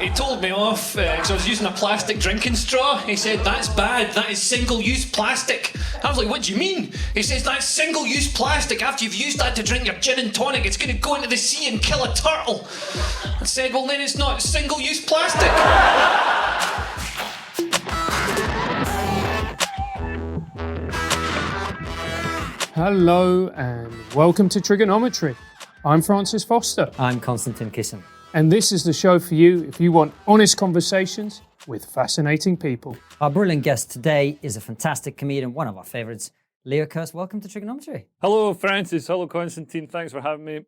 He told me off because I was using a plastic drinking straw. He said, that's bad, that is single-use plastic. I was like, what do you mean? He says, that's single-use plastic. After you've used that to drink your gin and tonic, it's going to go into the sea and kill a turtle. I said, well, then it's not single-use plastic. Hello and welcome to TRIGGERnometry. I'm Francis Foster. I'm Konstantin Kisin. And this is the show for you if you want honest conversations with fascinating people. Our brilliant guest today is a fantastic comedian, one of our favourites, Leo Kearse. Welcome to TRIGGERnometry. Hello, Francis. Hello, Konstantin. Thanks for having me.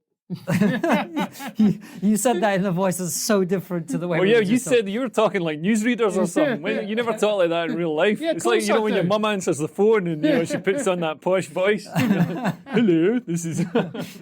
You said that in a voice that's so different to the way. Oh yeah, you said you were talking like newsreaders or something. You never talk like that in real life. Yeah, it's like when your mum answers the phone and she puts on that posh voice. Hello, this is.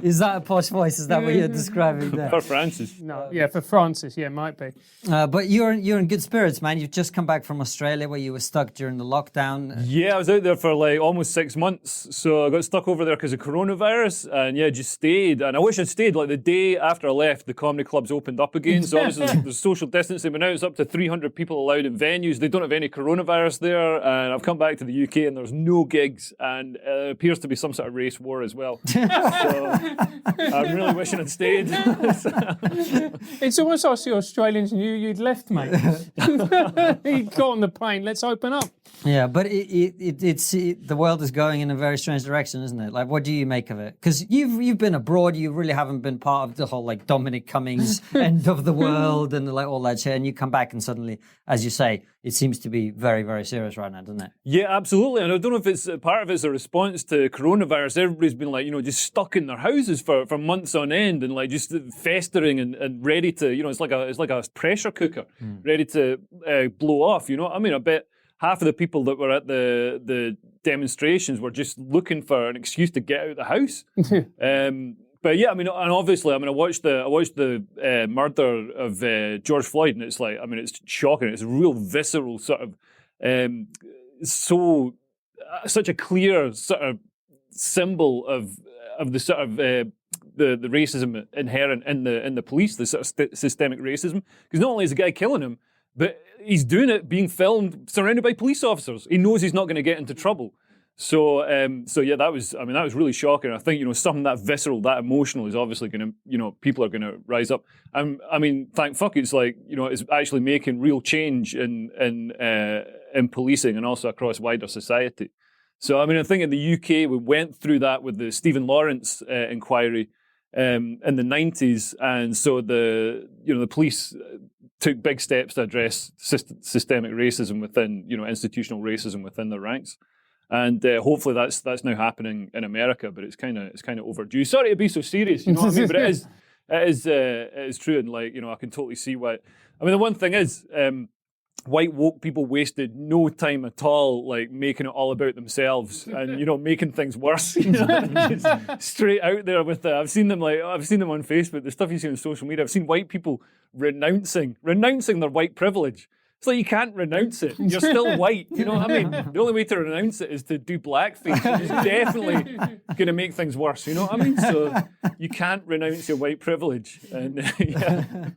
Is that a posh voice? Is that what you're describing there? For Francis. No, yeah, for Francis, yeah, might be. But you're in good spirits, man. You've just come back from Australia where you were stuck during the lockdown. Yeah, I was out there for like almost 6 months, so I got stuck over there because of coronavirus, and just stayed. And I wish I'd stayed. Like the day after I left, the comedy clubs opened up again, so obviously there's social distancing, but now it's up to 300 people allowed in venues. They don't have any coronavirus there, and I've come back to the UK and there's no gigs, and it appears to be some sort of race war as well. So I'm really wishing I'd stayed. It's almost like the Australians knew you'd left, mate. You got on the plane, let's open up. Yeah, but the world is going in a very strange direction, isn't it? Like, what do you make of it? Because you've been abroad, you really haven't been part of the whole like Dominic Cummings end of the world and like all that shit, and you come back and suddenly, as you say, it seems to be very, very serious right now, doesn't it? Yeah, absolutely. And I don't know if it's part of it's a response to coronavirus. Everybody's been like, just stuck in their houses for months on end and like just festering and ready to, it's like a pressure cooker, ready to blow off. I mean, I bet half of the people that were at the demonstrations were just looking for an excuse to get out of the house. But yeah, I mean, and obviously, I watched the murder of George Floyd, and it's like, I mean, it's shocking. It's a real visceral sort of, such a clear sort of symbol of the sort of the racism inherent in the police, the sort of systemic racism. Because not only is the guy killing him, but he's doing it being filmed, surrounded by police officers. He knows he's not going to get into trouble. So yeah, that was really shocking. I think, something that visceral, that emotional is obviously going to, people are going to rise up. I mean, thank fuck, it's like, it's actually making real change in policing and also across wider society. So, I mean, I think in the UK, we went through that with the Stephen Lawrence inquiry in the 90s. And so the police took big steps to address systemic racism within, institutional racism within their ranks. And hopefully that's now happening in America, but it's kind of overdue. Sorry to be so serious, you know what I mean? But it is true, and like I can totally see why. I mean, the one thing is, white woke people wasted no time at all, like making it all about themselves and making things worse. Just straight out there with that. I've seen them on Facebook. The stuff you see on social media. I've seen white people renouncing their white privilege. It's like you can't renounce it. You're still white. You know what I mean? The only way to renounce it is to do blackface, which is definitely going to make things worse. You know what I mean? So you can't renounce your white privilege. And yeah.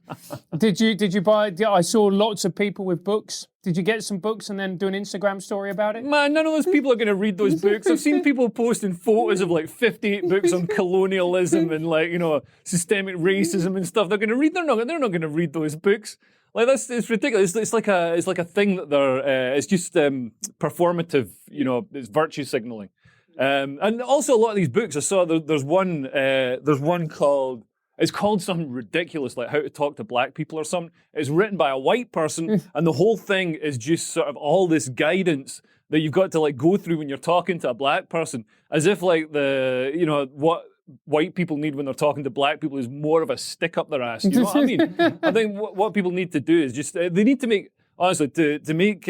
Did you buy? I saw lots of people with books. Did you get some books and then do an Instagram story about it? Man, none of those people are going to read those books. I've seen people posting photos of like 58 books on colonialism and like systemic racism and stuff. They're going to read. They're not going to read those books. Like it's ridiculous. It's like a thing that they're. It's just performative. It's virtue signaling. And also a lot of these books I saw. There's one called. It's called something ridiculous like How to Talk to Black People or something. It's written by a white person, and the whole thing is just sort of all this guidance that you've got to like go through when you're talking to a black person, as if like what white people need when they're talking to black people is more of a stick up their ass. You know what I mean? I think what people need to do is just they need to make, honestly, to make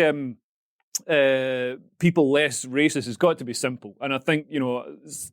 people less racist. It's got to be simple. And I think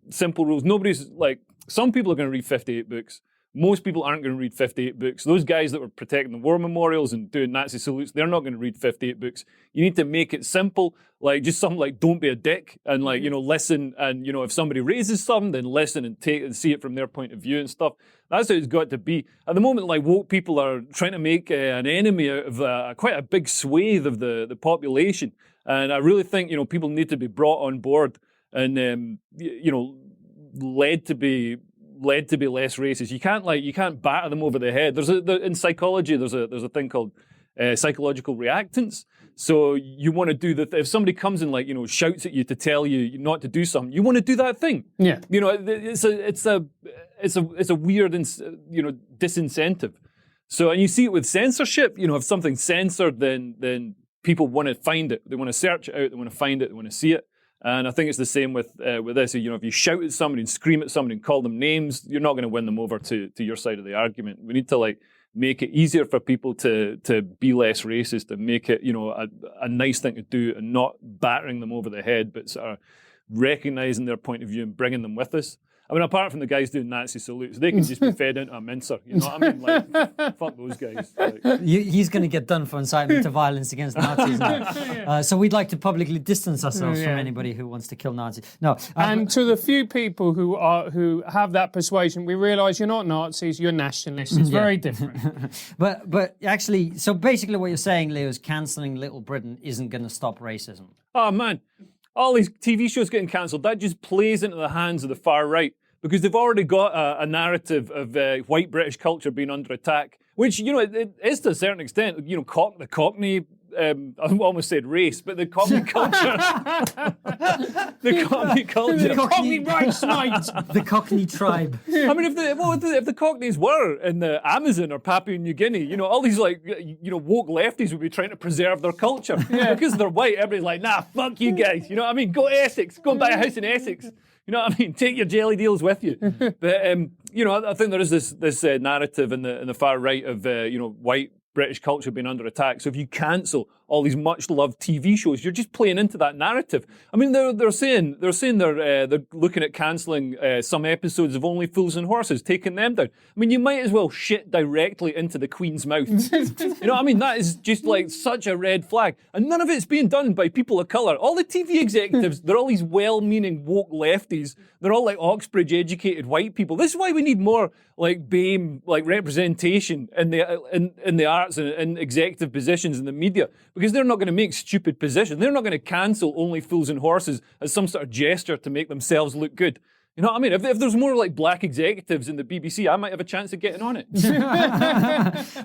simple rules. Nobody's like, some people are going to read 58 books. Most people aren't going to read 58 books. Those guys that were protecting the war memorials and doing Nazi salutes, they're not going to read 58 books. You need to make it simple, like just something like don't be a dick and like, listen. And, if somebody raises something, then listen and take and see it from their point of view and stuff. That's how it's got to be. At the moment, like woke people are trying to make an enemy out of quite a big swathe of the population. And I really think, people need to be brought on board and, led to be less racist. You can't batter them over the head. In psychology, there's a thing called psychological reactance. So you want to do if somebody comes and shouts at you to tell you not to do something, you want to do that thing. Yeah. It's a weird disincentive. So, and you see it with censorship. If something's censored, then people want to find it. They want to search it out. They want to find it. They want to see it. And I think it's the same with this. If you shout at somebody and scream at somebody and call them names, you're not going to win them over to your side of the argument. We need to make it easier for people to be less racist and make it a nice thing to do and not battering them over the head, but sort of recognizing their point of view and bringing them with us. I mean, apart from the guys doing Nazi salutes, they can just be fed into a mincer. You know what I mean? Fuck those guys. He's going to get done for incitement to violence against Nazis now. So we'd like to publicly distance ourselves from anybody who wants to kill Nazis. No. And to the few people who have that persuasion, we realise you're not Nazis, you're nationalists. It's very different. But actually, so basically what you're saying, Leo, is cancelling Little Britain isn't going to stop racism. Oh, man. All these TV shows getting cancelled, that just plays into the hands of the far right because they've already got a narrative of white British culture being under attack, which, it is to a certain extent, the Cockney, I almost said race, but the Cockney culture. The Cockney culture. The Cockney rights, mate. The Cockney tribe. I mean, if the Cockneys were in the Amazon or Papua New Guinea, all these woke lefties would be trying to preserve their culture. Because they're white, everybody's like, nah, fuck you guys. You know what I mean? Go to Essex. Go and buy a house in Essex. You know what I mean? Take your jelly deals with you. But I think there is this narrative in the far right of white British culture being under attack. So if you cancel all these much loved TV shows, you're just playing into that narrative. I mean, they're saying they're looking at cancelling some episodes of Only Fools and Horses, taking them down. I mean, you might as well shit directly into the Queen's mouth. You know what I mean? That is just such a red flag. And none of it's being done by people of colour. All the TV executives, they're all these well-meaning woke lefties. They're all Oxbridge-educated white people. This is why we need more BAME representation in the arts and executive positions in the media, because they're not going to make stupid positions. They're not going to cancel Only Fools and Horses as some sort of gesture to make themselves look good. You know what I mean? If there's more black executives in the BBC, I might have a chance of getting on it.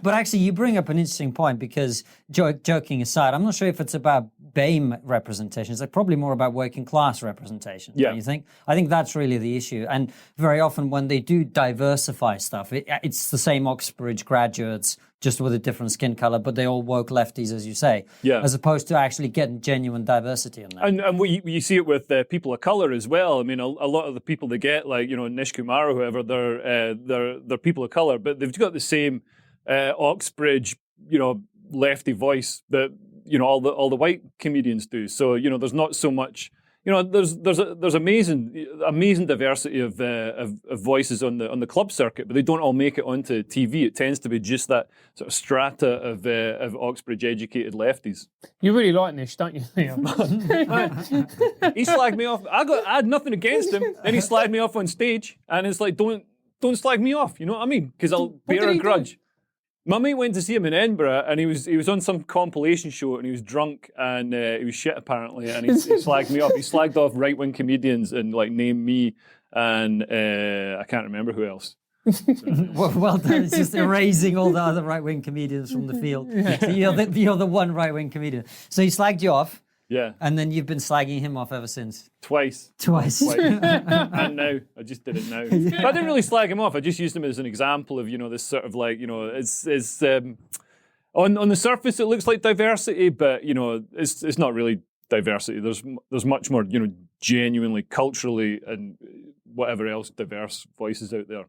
But actually, you bring up an interesting point because, joking aside, I'm not sure if it's about BAME representation. It's probably more about working class representation. Yeah. Don't you think? I think that's really the issue. And very often when they do diversify stuff, it's the same Oxbridge graduates, just with a different skin color, but they all woke lefties, as you say, as opposed to actually getting genuine diversity in there. And you see it with people of color as well. I mean, a lot of the people they get, Nish Kumar or whoever, they're people of color, but they've got the same Oxbridge, lefty voice that all the white comedians do. So there's not so much. There's amazing diversity of voices on the club circuit, but they don't all make it onto TV. It tends to be just that sort of strata of Oxbridge-educated lefties. You really like Nish, don't you, Leo? He slagged me off. I had nothing against him. Then he slagged me off on stage, and it's like, don't slag me off. You know what I mean? Because I'll bear a grudge. Do? My mate went to see him in Edinburgh, and he was on some compilation show, and he was drunk, and he was shit apparently, and he slagged me off. He slagged off right-wing comedians and named me, and I can't remember who else. Well done. It's just erasing all the other right-wing comedians from the field. So you're the one right-wing comedian. So he slagged you off. Yeah. And then you've been slagging him off ever since. Twice. And now. I just did it now. But I didn't really slag him off. I just used him as an example of, this sort of it's on the surface it looks like diversity, but, it's not really diversity. There's much more, genuinely, culturally and whatever else diverse voices out there.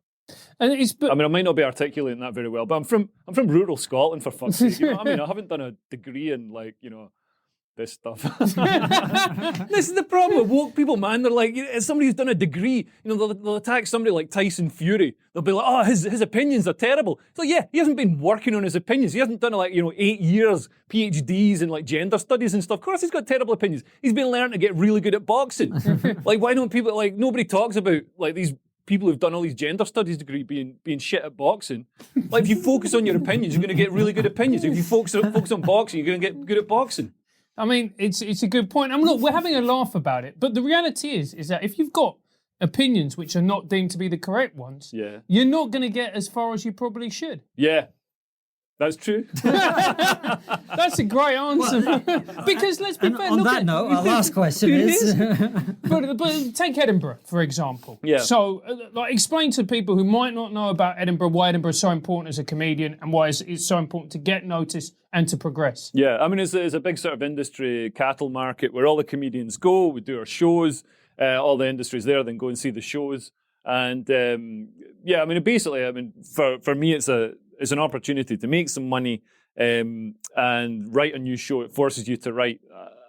And I mean, I might not be articulating that very well, but I'm from rural Scotland, for fuck's sake. You know what I mean? I haven't done a degree in this stuff. This is the problem with woke people, man. They're like, as somebody who's done a degree, they'll attack somebody like Tyson Fury. They'll be like, oh, his opinions are terrible. So yeah, he hasn't been working on his opinions. He hasn't done 8 years, PhDs in like gender studies and stuff. Of course he's got terrible opinions. He's been learning to get really good at boxing. Like, why don't people, like, nobody talks about like these people who've done all these gender studies degree being shit at boxing. Like, if you focus on your opinions, you're going to get really good opinions. If you focus on boxing, you're going to get good at boxing. I mean, it's a good point. I mean, look, we're having a laugh about it, but the reality is that if you've got opinions which are not deemed to be the correct ones, you're not going to get as far as you probably should. Yeah. That's true. That's a great answer. Because let's be fair. On that note, our last question is... but take Edinburgh, for example. Yeah. So, explain to people who might not know about Edinburgh why Edinburgh is so important as a comedian and why it's so important to get noticed and to progress. Yeah, I mean, it's a big sort of industry cattle market where all the comedians go, we do our shows, all the industry's there, then go and see the shows. And, yeah, I mean, basically, for me, it's an opportunity to make some money and write a new show. It forces you to write.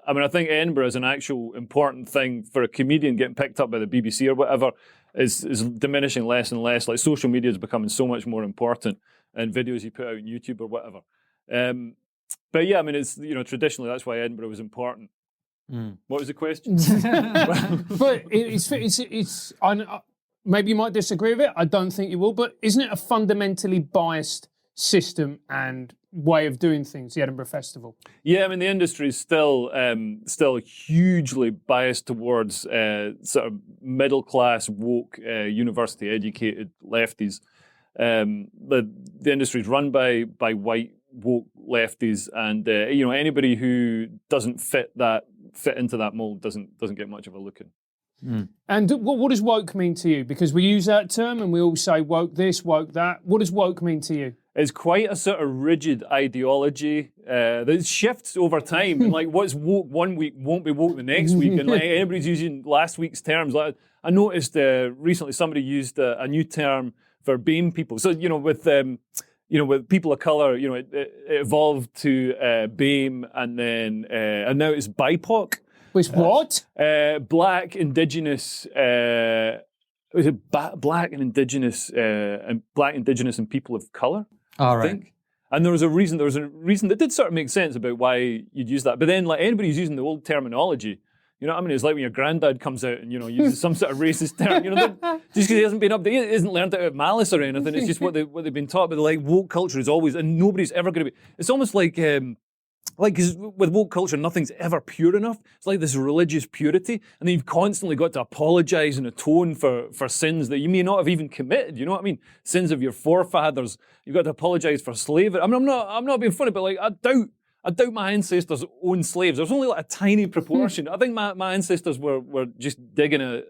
I mean, I think Edinburgh is an actual important thing for a comedian getting picked up by the BBC or whatever is diminishing less and less. Like, social media is becoming so much more important, and videos you put out on YouTube or whatever. But yeah, I mean, it's, traditionally that's why Edinburgh was important. What was the question? But it's maybe you might disagree with it. I don't think you will. But isn't it a fundamentally biased system and way of doing things, the Edinburgh Festival? Yeah, I mean, the industry is still hugely biased towards sort of middle-class, woke, university-educated lefties. The industry is run by white, woke lefties, and anybody who doesn't fit into that mold doesn't get much of a look in. And what does woke mean to you? Because we use that term and we all say woke this, woke that. What does woke mean to you? It's quite a sort of rigid ideology that shifts over time. And like, what's woke one week won't be woke the next week. And like, everybody's using last week's terms. Like, I noticed recently somebody used a new term for BAME people. So, with people of colour, it evolved to BAME, and then and now it's BIPOC. Which what? Black, Indigenous. Was it Black and Indigenous and people of colour? All I right. think. And there was a reason that did sort of make sense about why you'd use that. But then, like, anybody who's using the old terminology, you know what I mean? It's like when your granddad comes out and, uses some sort of racist term, just because he hasn't been updated, he hasn't learned out of malice or anything. It's just what they've been taught. But like, woke culture is always, and nobody's ever going to be, it's almost like, because with woke culture, nothing's ever pure enough. It's like this religious purity, and then you've constantly got to apologise and atone for sins that you may not have even committed. You know what I mean? Sins of your forefathers. You've got to apologise for slavery. I mean, I'm not being funny, but like, I doubt my ancestors owned slaves. There's only like a tiny proportion. I think my ancestors were just digging a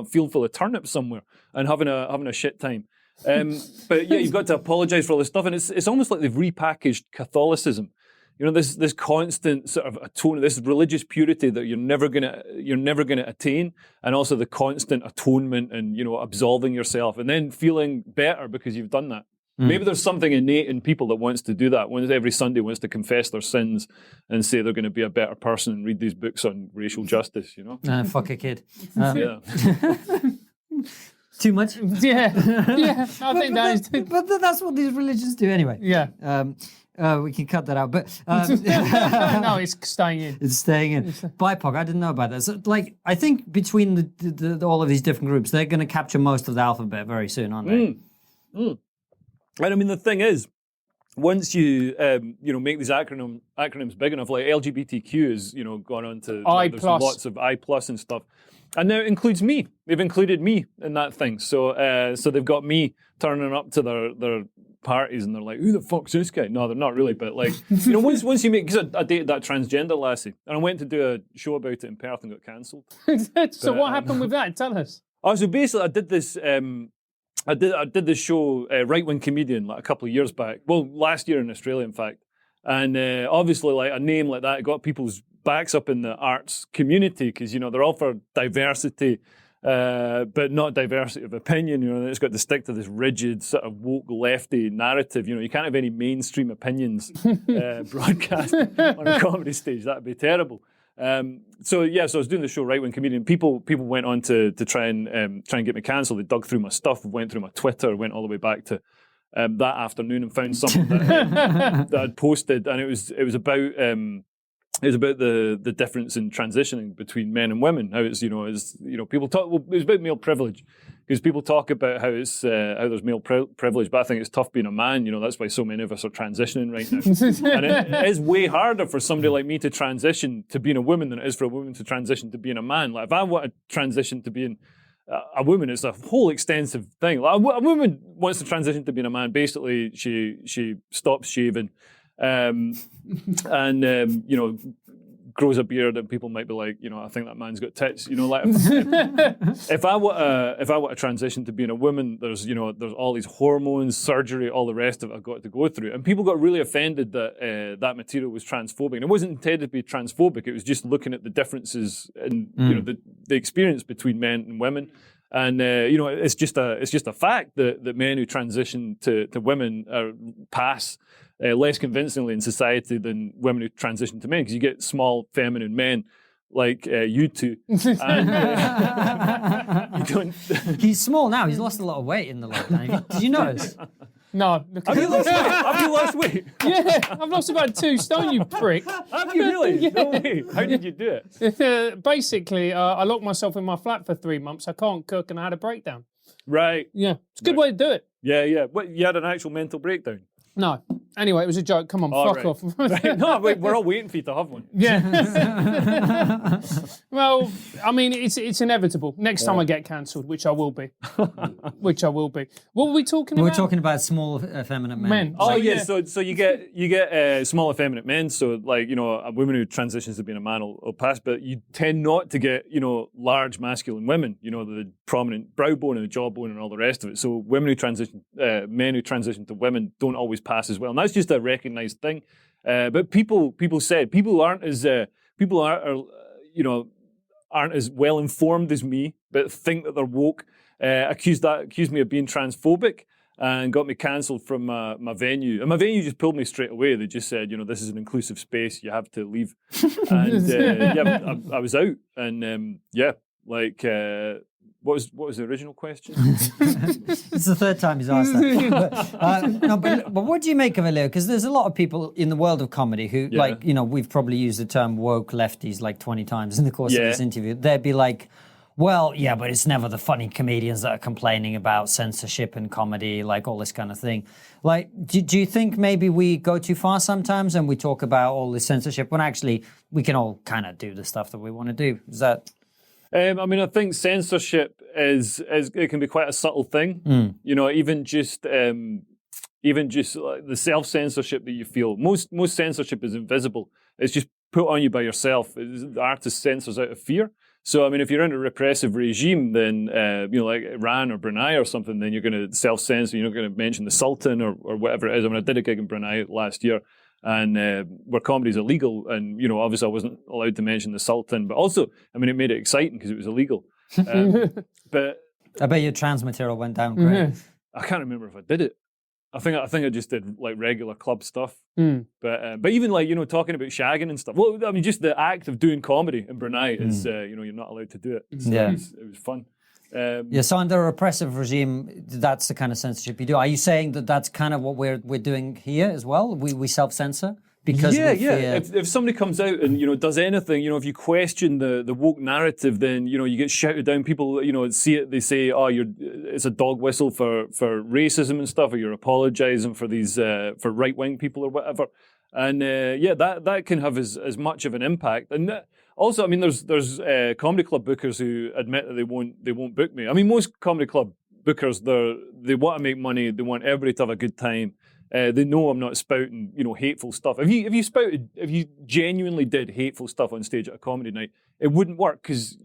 field full of turnips somewhere and having a shit time. But yeah, you've got to apologise for all this stuff, and it's almost like they've repackaged Catholicism. This constant sort of this religious purity that you're never gonna attain, and also the constant atonement and absolving yourself and then feeling better because you've done that. Maybe there's something innate in people that wants to do that. Every Sunday wants to confess their sins and say they're going to be a better person and read these books on racial justice. Fuck a kid. Yeah. Too much? Yeah. I think that is. But that's what these religions do anyway. Yeah. We can cut that out, but no, it's staying in. It's staying in. BIPOC, I didn't know about that. So, like, I think between the all of these different groups, they're going to capture most of the alphabet very soon, aren't they? And I mean, the thing is, once you make these acronyms big enough, like LGBTQ has gone on to there's lots of I plus and stuff, and now it includes me. They've included me in that thing. So they've got me turning up to their parties, and they're like, "Who the fuck's this guy?" No, they're not really, but like, once you make, because I dated that transgender lassie, and I went to do a show about it in Perth and got cancelled. So what happened with that? Tell us. Oh, so basically, I did this. I did this show, Right Wing Comedian, like a couple of years back. Well, last year in Australia, in fact. And obviously, like, a name like that got people's backs up in the arts community because they're all for diversity but not diversity of opinion. You know, it's got to stick to this rigid sort of woke lefty narrative. You know, you can't have any mainstream opinions broadcast on a comedy stage. That'd be terrible. So I was doing the show Right Wing Comedian. People went on to try and get me cancelled. They dug through my stuff, went through my Twitter, went all the way back to that afternoon and found something that I'd posted, and it was about the difference in transitioning between men and women. How it's people talk. Well, it was about male privilege, because people talk about how there's male privilege, but I think it's tough being a man. You know, that's why so many of us are transitioning right now, and it is way harder for somebody like me to transition to being a woman than it is for a woman to transition to being a man. Like if I want to transition to being a woman, it's a whole extensive thing. Like a woman wants to transition to being a man. Basically, she stops shaving, and grows a beard, and people might be like, I think that man's got tits. Like if I want to transition to being a woman, there's all these hormones, surgery, all the rest of it I've got to go through. And people got really offended that that material was transphobic. And it wasn't intended to be transphobic. It was just looking at the differences in the experience between men and women. And it's just a fact that men who transition to women pass less convincingly in society than women who transition to men, because you get small feminine men like you two. And, you don't. He's small now. He's lost a lot of weight in the lockdown. Did you notice? No. Have you lost weight? Yeah, I've lost about 2 stone, you prick. Have you really? Yeah. No way. How did you do it? Basically, I locked myself in my flat for 3 months. I can't cook, and I had a breakdown. Right. Yeah, it's a good way to do it. Yeah. What, you had an actual mental breakdown? No. Anyway, it was a joke. Come on, fuck off. Right. No, we're all waiting for you to have one. Yeah. Well, I mean, it's inevitable. Next time I get cancelled, which I will be. What were we talking about? We're talking about small effeminate men. Oh, yeah. So you get small effeminate men. So like a woman who transitions to being a man will pass, but you tend not to get large masculine women. The prominent brow bone and the jawbone and all the rest of it. So men who transition to women don't always pass as well. And that's just a recognised thing. But people aren't as well informed as me, but think that they're woke. Accused me of being transphobic and got me cancelled from my venue. And my venue just pulled me straight away. They just said, this is an inclusive space. You have to leave. And I was out. And what was the original question? It's the third time he's asked that. But what do you make of it, Leo? Because there's a lot of people in the world of comedy who, we've probably used the term woke lefties like 20 times in the course of this interview. They'd be like, well, yeah, but it's never the funny comedians that are complaining about censorship in comedy, like all this kind of thing. Like, do you think maybe we go too far sometimes and we talk about all this censorship when actually we can all kind of do the stuff that we want to do? Is that... I think censorship is it can be quite a subtle thing. Even just like the self-censorship that you feel. Most censorship is invisible. It's just put on you by yourself. The artist censors out of fear. So if you're in a repressive regime, then like Iran or Brunei or something, then you're going to self-censor. You're not going to mention the Sultan or whatever it is. I did a gig in Brunei last year. And where comedy's illegal, and obviously I wasn't allowed to mention the Sultan, but also, it made it exciting because it was illegal. But I bet your trans material went down great. I can't remember if I did it. I think I just did like regular club stuff. But even like talking about shagging and stuff. Well, just the act of doing comedy in Brunei is you're not allowed to do it. So it was fun. So under a repressive regime, that's the kind of censorship you do. Are you saying that that's kind of what we're doing here as well? We self-censor because we fear... If somebody comes out and does anything, if you question the woke narrative, then you get shouted down. People see it, they say, "Oh, it's a dog whistle for racism and stuff," or "You're apologising for these for right-wing people or whatever." And that can have as much of an impact. And also, there's comedy club bookers who admit that they won't book me. Most comedy club bookers, they want to make money. They want everybody to have a good time. They know I'm not spouting, hateful stuff. If you genuinely did hateful stuff on stage at a comedy night, it wouldn't work because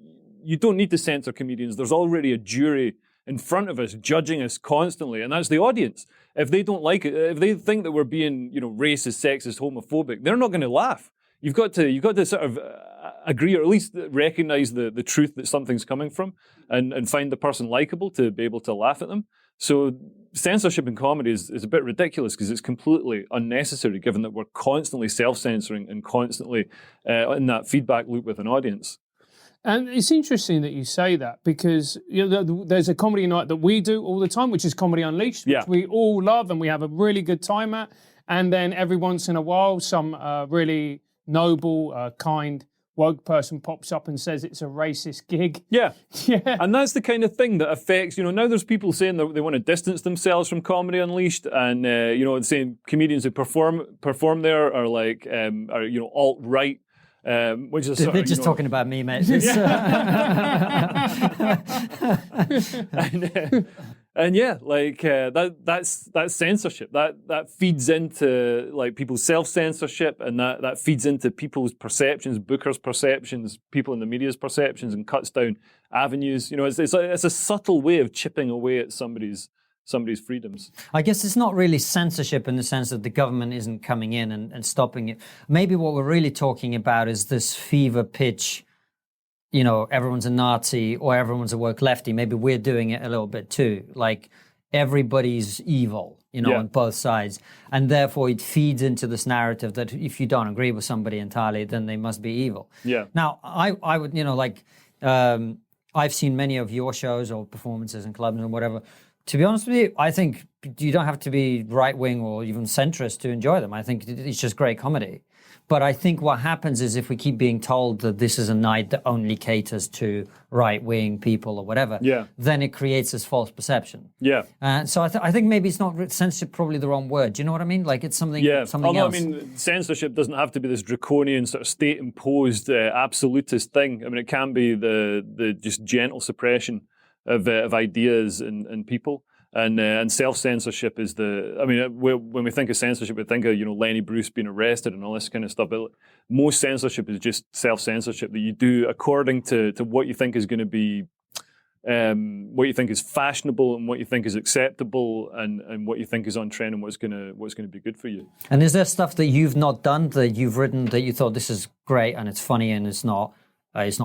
you don't need to censor comedians. There's already a jury in front of us judging us constantly, and that's the audience. If they don't like it, if they think that we're being, racist, sexist, homophobic, they're not going to laugh. You've got to sort of agree or at least recognize the truth that something's coming from and find the person likable to be able to laugh at them. So censorship in comedy is a bit ridiculous because it's completely unnecessary given that we're constantly self-censoring and constantly in that feedback loop with an audience. And it's interesting that you say that because there's a comedy night that we do all the time, which is Comedy Unleashed, which we all love and we have a really good time at. And then every once in a while, some really noble, kind, woke person pops up and says it's a racist gig. Yeah. Yeah. And that's the kind of thing that affects, now there's people saying that they want to distance themselves from Comedy Unleashed and, saying comedians who perform there are like, alt-right. Which is They're just talking about me, mate. That's censorship. That feeds into like people's self-censorship, and that feeds into people's perceptions, bookers' perceptions, people in the media's perceptions, and cuts down avenues. It's a subtle way of chipping away at somebody's freedoms. I guess it's not really censorship in the sense that the government isn't coming in and stopping it. Maybe what we're really talking about is this fever pitch, everyone's a Nazi or everyone's a woke lefty. Maybe we're doing it a little bit too. Like everybody's evil, on both sides. And therefore it feeds into this narrative that if you don't agree with somebody entirely, then they must be evil. Yeah. Now, I would, I've seen many of your shows or performances in clubs and whatever. To be honest with you, I think you don't have to be right-wing or even centrist to enjoy them. I think it's just great comedy. But I think what happens is if we keep being told that this is a night that only caters to right-wing people or whatever, then it creates this false perception. Yeah. So I think maybe it's not censorship, probably the wrong word. Do you know what I mean? Like it's something else. I mean, censorship doesn't have to be this draconian sort of state-imposed absolutist thing. I mean, it can be the just gentle suppression of ideas and people, and self-censorship is when we think of censorship, we think of Lenny Bruce being arrested and all this kind of stuff. But most censorship is just self-censorship that you do according to what you think is going to be, what you think is fashionable and what you think is acceptable, and what you think is on trend and what's going to be good for you. And is there stuff that you've not done that you've written that you thought this is great and it's funny and it's not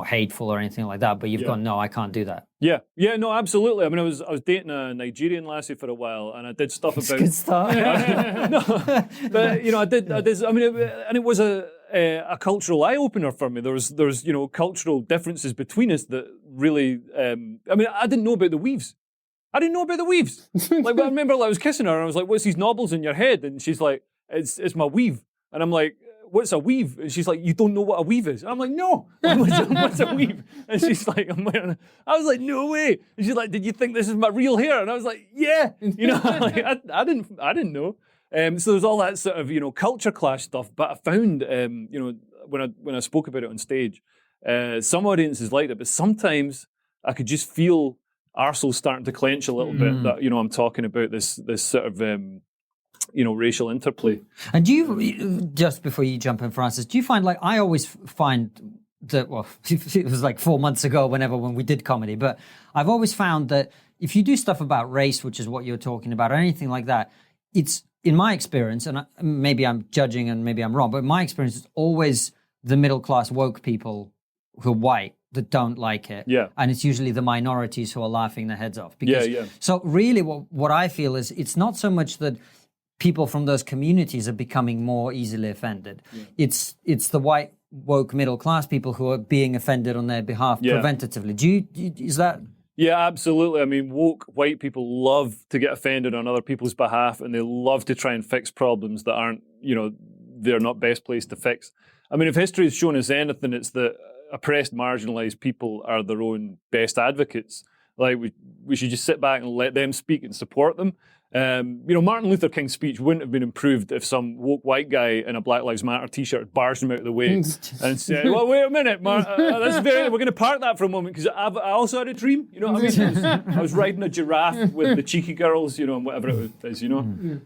hateful or anything like that, but you've gone, no, I can't do that? Yeah, no, absolutely. I mean, I was dating a Nigerian lassie for a while, and I did stuff about. Good start. No, but I did. I mean, and it was a cultural eye opener for me. There's cultural differences between us that really. I mean, I didn't know about the weaves. Like, I remember I was kissing her, and I was like, "What's these knobbles in your head?" And she's like, "It's my weave," and I'm like, "What's a weave?" And she's like, "You don't know what a weave is?" And I'm like, "No." What's a weave? And she's like, I was like, "No way." And she's like, "Did you think this is my real hair?" And I was like, "Yeah." Like, I didn't know. So there's all that sort of culture clash stuff. But I found when I spoke about it on stage, some audiences liked it, but sometimes I could just feel arseholes starting to clench a little bit. That I'm talking about this sort of. Racial interplay. And do you, just before you jump in, Francis, do you find, like, I always find that, well, it was like 4 months ago when we did comedy, but I've always found that if you do stuff about race, which is what you're talking about, or anything like that, it's, in my experience, and maybe I'm judging and maybe I'm wrong, but in my experience, it's always the middle-class woke people who are white that don't like it. Yeah. And it's usually the minorities who are laughing their heads off. Because, so really what I feel is it's not so much that people from those communities are becoming more easily offended. Yeah. It's the white woke middle class people who are being offended on their behalf preventatively. Is that? Yeah, absolutely. I mean, woke white people love to get offended on other people's behalf, and they love to try and fix problems that aren't, they're not best placed to fix. I mean, if history has shown us anything, it's that oppressed, marginalized people are their own best advocates. Like, we should just sit back and let them speak and support them. Martin Luther King's speech wouldn't have been improved if some woke white guy in a Black Lives Matter t-shirt barged him out of the way and said, "Well, wait a minute, we're going to park that for a moment because I also had a dream." You know what I mean? I was riding a giraffe with the cheeky girls, and whatever it is.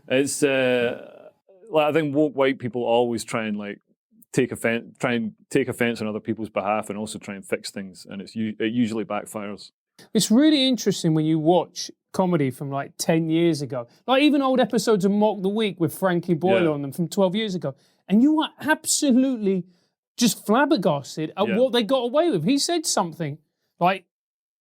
It's I think woke white people always try and take offense on other people's behalf, and also try and fix things, and it usually backfires. It's really interesting when you watch comedy from 10 years ago, even old episodes of Mock the Week with Frankie Boyle on them from 12 years ago, and you are absolutely just flabbergasted at Yeah. what they got away with. He said something like,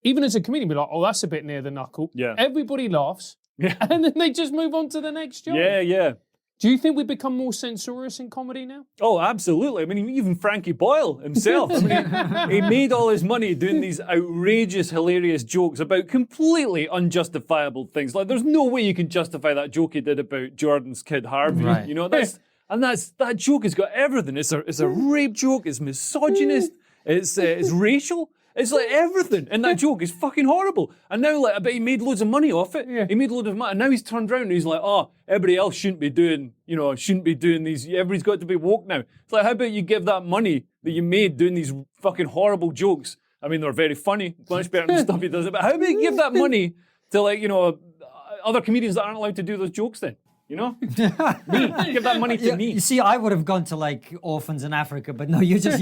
even as a comedian, be like, "Oh, that's a bit near the knuckle." Yeah. Everybody laughs, Yeah. and then they just move on to the next joke. Yeah. Do you think we've become more censorious in comedy now? Oh, absolutely. I mean, even Frankie Boyle himself. I mean, he made all his money doing these outrageous, hilarious jokes about completely unjustifiable things. Like, there's no way you can justify that joke he did about Jordan's kid Harvey. Right. You know, that joke has got everything. It's a rape joke. It's misogynist. It's racial. It's like everything in that joke is fucking horrible. And now, like, I bet he made loads of money off it. Yeah. He made loads of money. And now he's turned around and he's like, oh, everybody else shouldn't be doing these. Everybody's got to be woke now. It's like, how about you give that money that you made doing these fucking horrible jokes? I mean, they're very funny, much better than the stuff he does. But how about you give that money to, like, other comedians that aren't allowed to do those jokes then? You know? Me. Give that money to me. You see, I would have gone to like orphans in Africa, but no, you just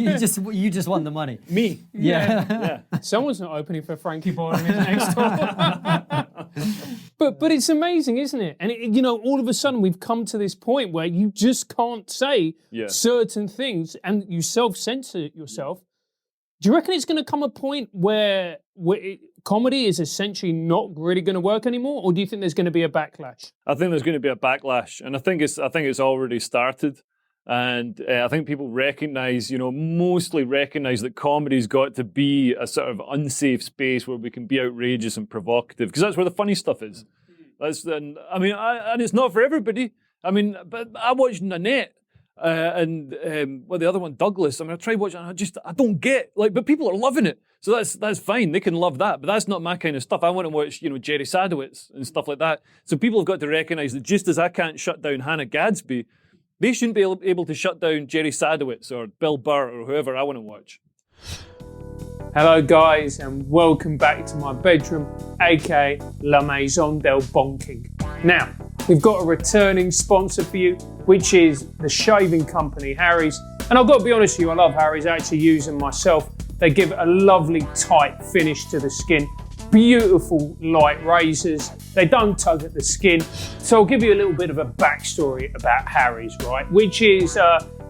want the money. Me. Yeah. Someone's not opening for Frankie Boyle in his next door. But it's amazing, isn't it? And all of a sudden we've come to this point where you just can't say certain things, and you self-censor yourself. Do you reckon it's going to come a point where comedy is essentially not really going to work anymore, or do you think there's going to be a backlash? I think there's going to be a backlash, and I think it's already started. And I think people mostly recognize that comedy's got to be a sort of unsafe space where we can be outrageous and provocative, because that's where the funny stuff is. And it's not for everybody. I mean, but I watched Nanette. The other one, Douglas. I mean, I tried watching. I don't get but people are loving it, so that's fine. They can love that, but that's not my kind of stuff. I want to watch, Jerry Sadowitz and stuff like that. So people have got to recognise that just as I can't shut down Hannah Gadsby, they shouldn't be able to shut down Jerry Sadowitz or Bill Burr or whoever I want to watch. Hello guys, and welcome back to my bedroom, aka La Maison del Bonking. Now, we've got a returning sponsor for you, which is the shaving company, Harry's. And I've got to be honest with you, I love Harry's. I actually use them myself. They give a lovely tight finish to the skin. Beautiful light razors. They don't tug at the skin. So I'll give you a little bit of a backstory about Harry's, right? Which is,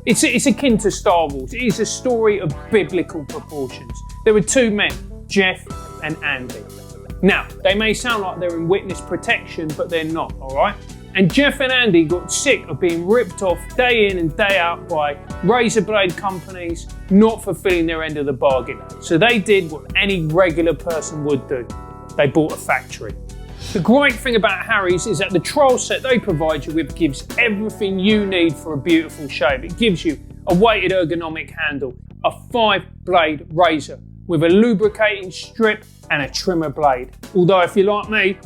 it's akin to Star Wars. It is a story of biblical proportions. There were two men, Jeff and Andy. Now, they may sound like they're in witness protection, but they're not, all right? And Jeff and Andy got sick of being ripped off day in and day out by razor blade companies not fulfilling their end of the bargain. So they did what any regular person would do. They bought a factory. The great thing about Harry's is that the trial set they provide you with gives everything you need for a beautiful shave. It gives you a weighted ergonomic handle, a 5-blade razor with a lubricating strip and a trimmer blade. Although if you're like me,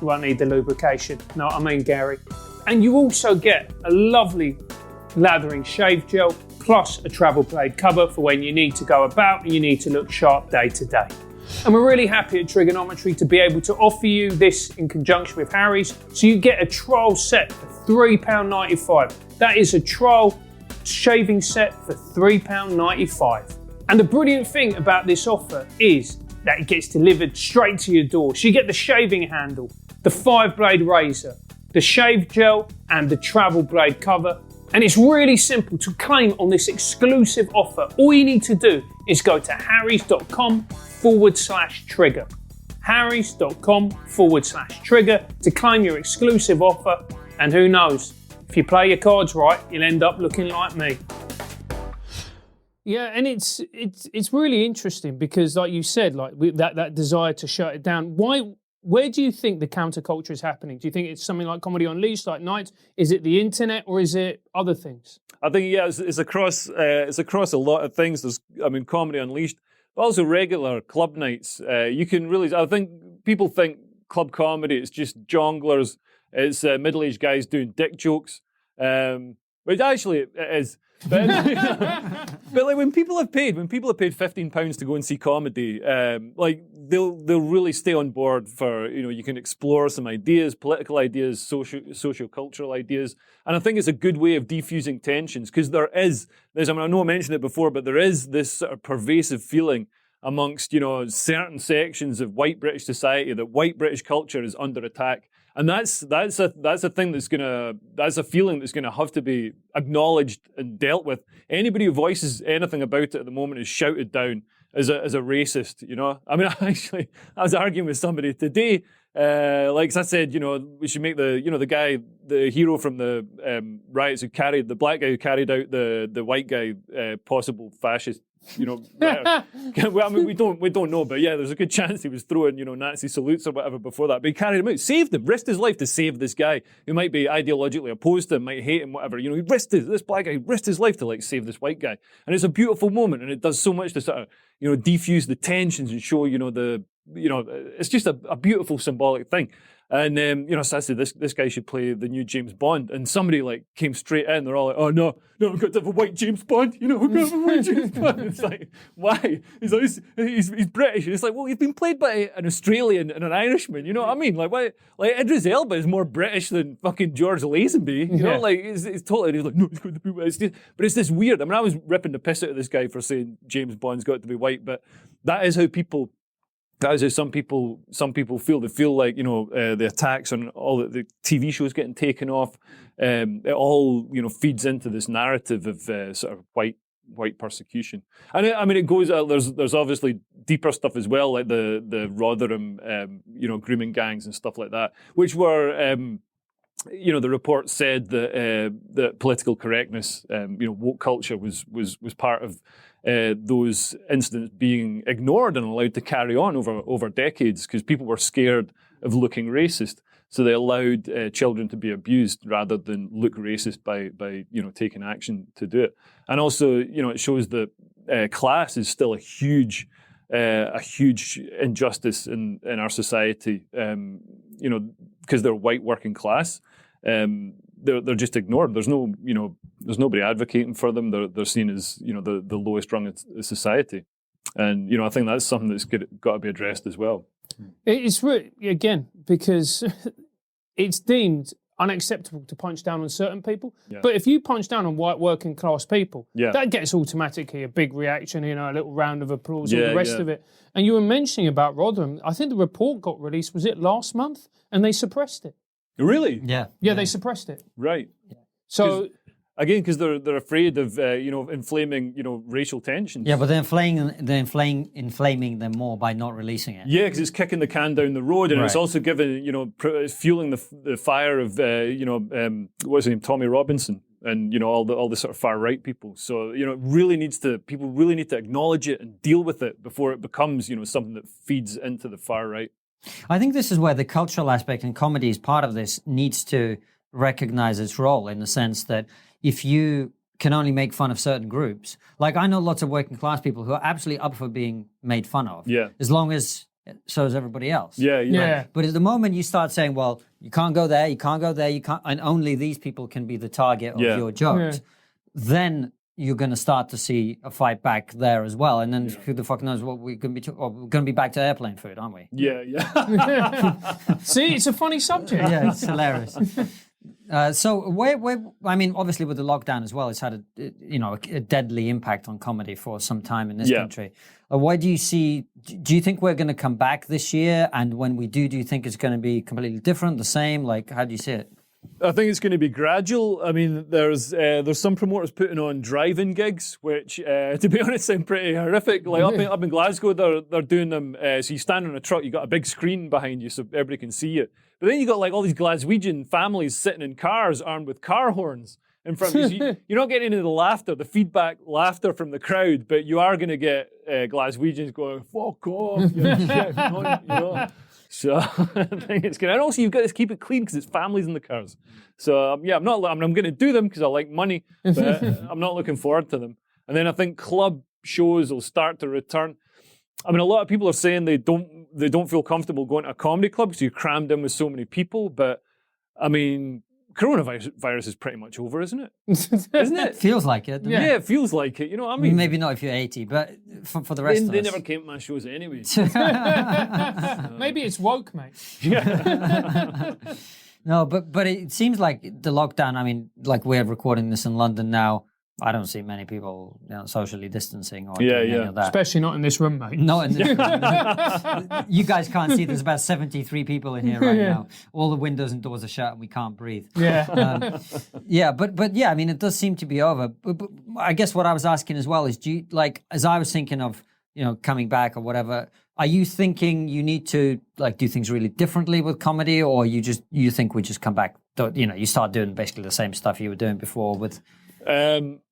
you won't need the lubrication. Know what I mean, Gary? And you also get a lovely lathering shave gel plus a travel blade cover for when you need to go about and you need to look sharp day to day. And we're really happy at TRIGGERnometry to be able to offer you this in conjunction with Harry's. So you get a trial set for £3.95. That is a trial shaving set for £3.95. And the brilliant thing about this offer is that it gets delivered straight to your door. So you get the shaving handle, the 5-blade razor, the shave gel, and the travel blade cover. And it's really simple to claim on this exclusive offer. All you need to do is go to harrys.com/trigger. harrys.com/trigger to claim your exclusive offer. And who knows, if you play your cards right, you'll end up looking like me. Yeah, and it's really interesting because, like you said, that desire to shut it down. Where do you think the counterculture is happening? Do you think it's something like Comedy Unleashed, like Nights? Is it the internet, or is it other things? I think it's across a lot of things. There's Comedy Unleashed, but also regular club nights. You can really, I think people think club comedy is just jonglers, it's middle-aged guys doing dick jokes, which actually it is. But like when people have paid £15 to go and see comedy, they'll really stay on board for, you can explore some ideas, political ideas, socio-cultural ideas, and I think it's a good way of defusing tensions because there's I know I mentioned it before, but there is this sort of pervasive feeling amongst certain sections of white British society that white British culture is under attack. And that's a thing that's a feeling that's gonna have to be acknowledged and dealt with. Anybody who voices anything about it at the moment is shouted down as a racist, you know. I mean, I was arguing with somebody today, like I said, you know, we should make the hero from the riots the black guy who carried out the white guy, possible fascist, you know. Well, I mean, we don't know, but yeah, there's a good chance he was throwing, you know, Nazi salutes or whatever before that. But he carried him out, saved him, risked his life to save this guy who might be ideologically opposed to him, might hate him, whatever. You know, this black guy risked his life to like save this white guy, and it's a beautiful moment, and it does so much to sort of, you know, defuse the tensions and show, you know, it's just a beautiful symbolic thing. And you know, so I said this guy should play the new James Bond, and somebody like came straight in. They're all like, "Oh no, we've got to have a white James Bond." You know, we've got to have a white James Bond. It's like, why? He's like, he's British. And it's like, well, he's been played by an Australian and an Irishman. You know what I mean? Like, why? Like Idris Elba is more British than fucking George Lazenby. You know, like it's totally. He's like, no, it's got to be white. But it's this weird. I mean, I was ripping the piss out of this guy for saying James Bond's got to be white, but that is how people. That is how some people feel. They feel like, you know, the attacks on all the TV shows getting taken off. It all, you know, feeds into this narrative of sort of white persecution. And I mean, it goes. There's obviously deeper stuff as well, like the Rotherham, you know, grooming gangs and stuff like that, which were. You know, the report said that political correctness, you know, woke culture was part of those incidents being ignored and allowed to carry on over decades because people were scared of looking racist. So they allowed children to be abused rather than look racist by you know, taking action to do it. And also, you know, it shows that class is still a huge injustice in our society. You know, because they're white working class. They're just ignored. There's nobody advocating for them. They're seen as, you know, the lowest rung in society, and you know, I think that's something that's got to be addressed as well. It's really, again, because it's deemed unacceptable to punch down on certain people. Yeah. But if you punch down on white working class people, that gets automatically a big reaction, you know, a little round of applause, all the rest of it. And you were mentioning about Rotherham. I think the report got released, was it last month? And they suppressed it. Really? Yeah, they suppressed it. Right. Yeah. So again, because they're afraid of you know, inflaming, you know, racial tensions. Yeah, but they're inflaming them more by not releasing it. Yeah, because it's kicking the can down the road, and it's also giving, you know, it's fueling the fire of you know, what's his name, Tommy Robinson, and you know, all the sort of far right people. So you know, people really need to acknowledge it and deal with it before it becomes, you know, something that feeds into the far right. I think this is where the cultural aspect and comedy is part of this needs to recognize its role, in the sense that if you can only make fun of certain groups, like I know lots of working class people who are absolutely up for being made fun of, as long as so is everybody else. Yeah. But at the moment you start saying, well, you can't go there, and only these people can be the target of your jokes, then you're going to start to see a fight back there as well. And then who the fuck knows what we're going to be... we're going to be back to airplane food, aren't we? Yeah. See, it's a funny subject. Yeah, it's hilarious. So where I mean, obviously with the lockdown as well, it's had a deadly impact on comedy for some time in this country. Why do you see? Do you think we're going to come back this year? And when we do you think it's going to be completely different, the same? Like, how do you see it? I think it's going to be gradual. I mean, there's some promoters putting on drive-in gigs, which, to be honest, sound pretty horrific. Like up in Glasgow, they're doing them. So you stand on a truck, you got a big screen behind you, so everybody can see you. But then you got like all these Glaswegian families sitting in cars armed with car horns in front of you. So you're not getting into the laughter, the feedback laughter from the crowd, but you are going to get Glaswegians going, "Fuck off!" You know. So I think it's good. And also you've got to keep it clean because it's families in the cars. So I'm going to do them because I like money, but I'm not looking forward to them. And then I think club shows will start to return. I mean, a lot of people are saying they don't feel comfortable going to a comedy club because you're crammed in with so many people. But I mean, coronavirus is pretty much over, isn't it? Isn't it? Feels like it. Yeah, it feels like it. You know what I mean? Maybe not if you're 80, but for the rest of us. They never came to my shows anyway. Maybe it's woke, mate. Yeah. No, but it seems like the lockdown, I mean, like we're recording this in London now, I don't see many people socially distancing or Yeah, doing any yeah. of that. Especially not in this room, mate. No, in this you guys can't see. There's about 73 people in here right now. All the windows and doors are shut, and we can't breathe. Yeah. Yeah, but yeah, I mean, it does seem to be over. But I guess what I was asking as well is, do you, like, as I was thinking of, coming back or whatever, are you thinking you need to do things really differently with comedy, or you think we just come back? You start doing basically the same stuff you were doing before with.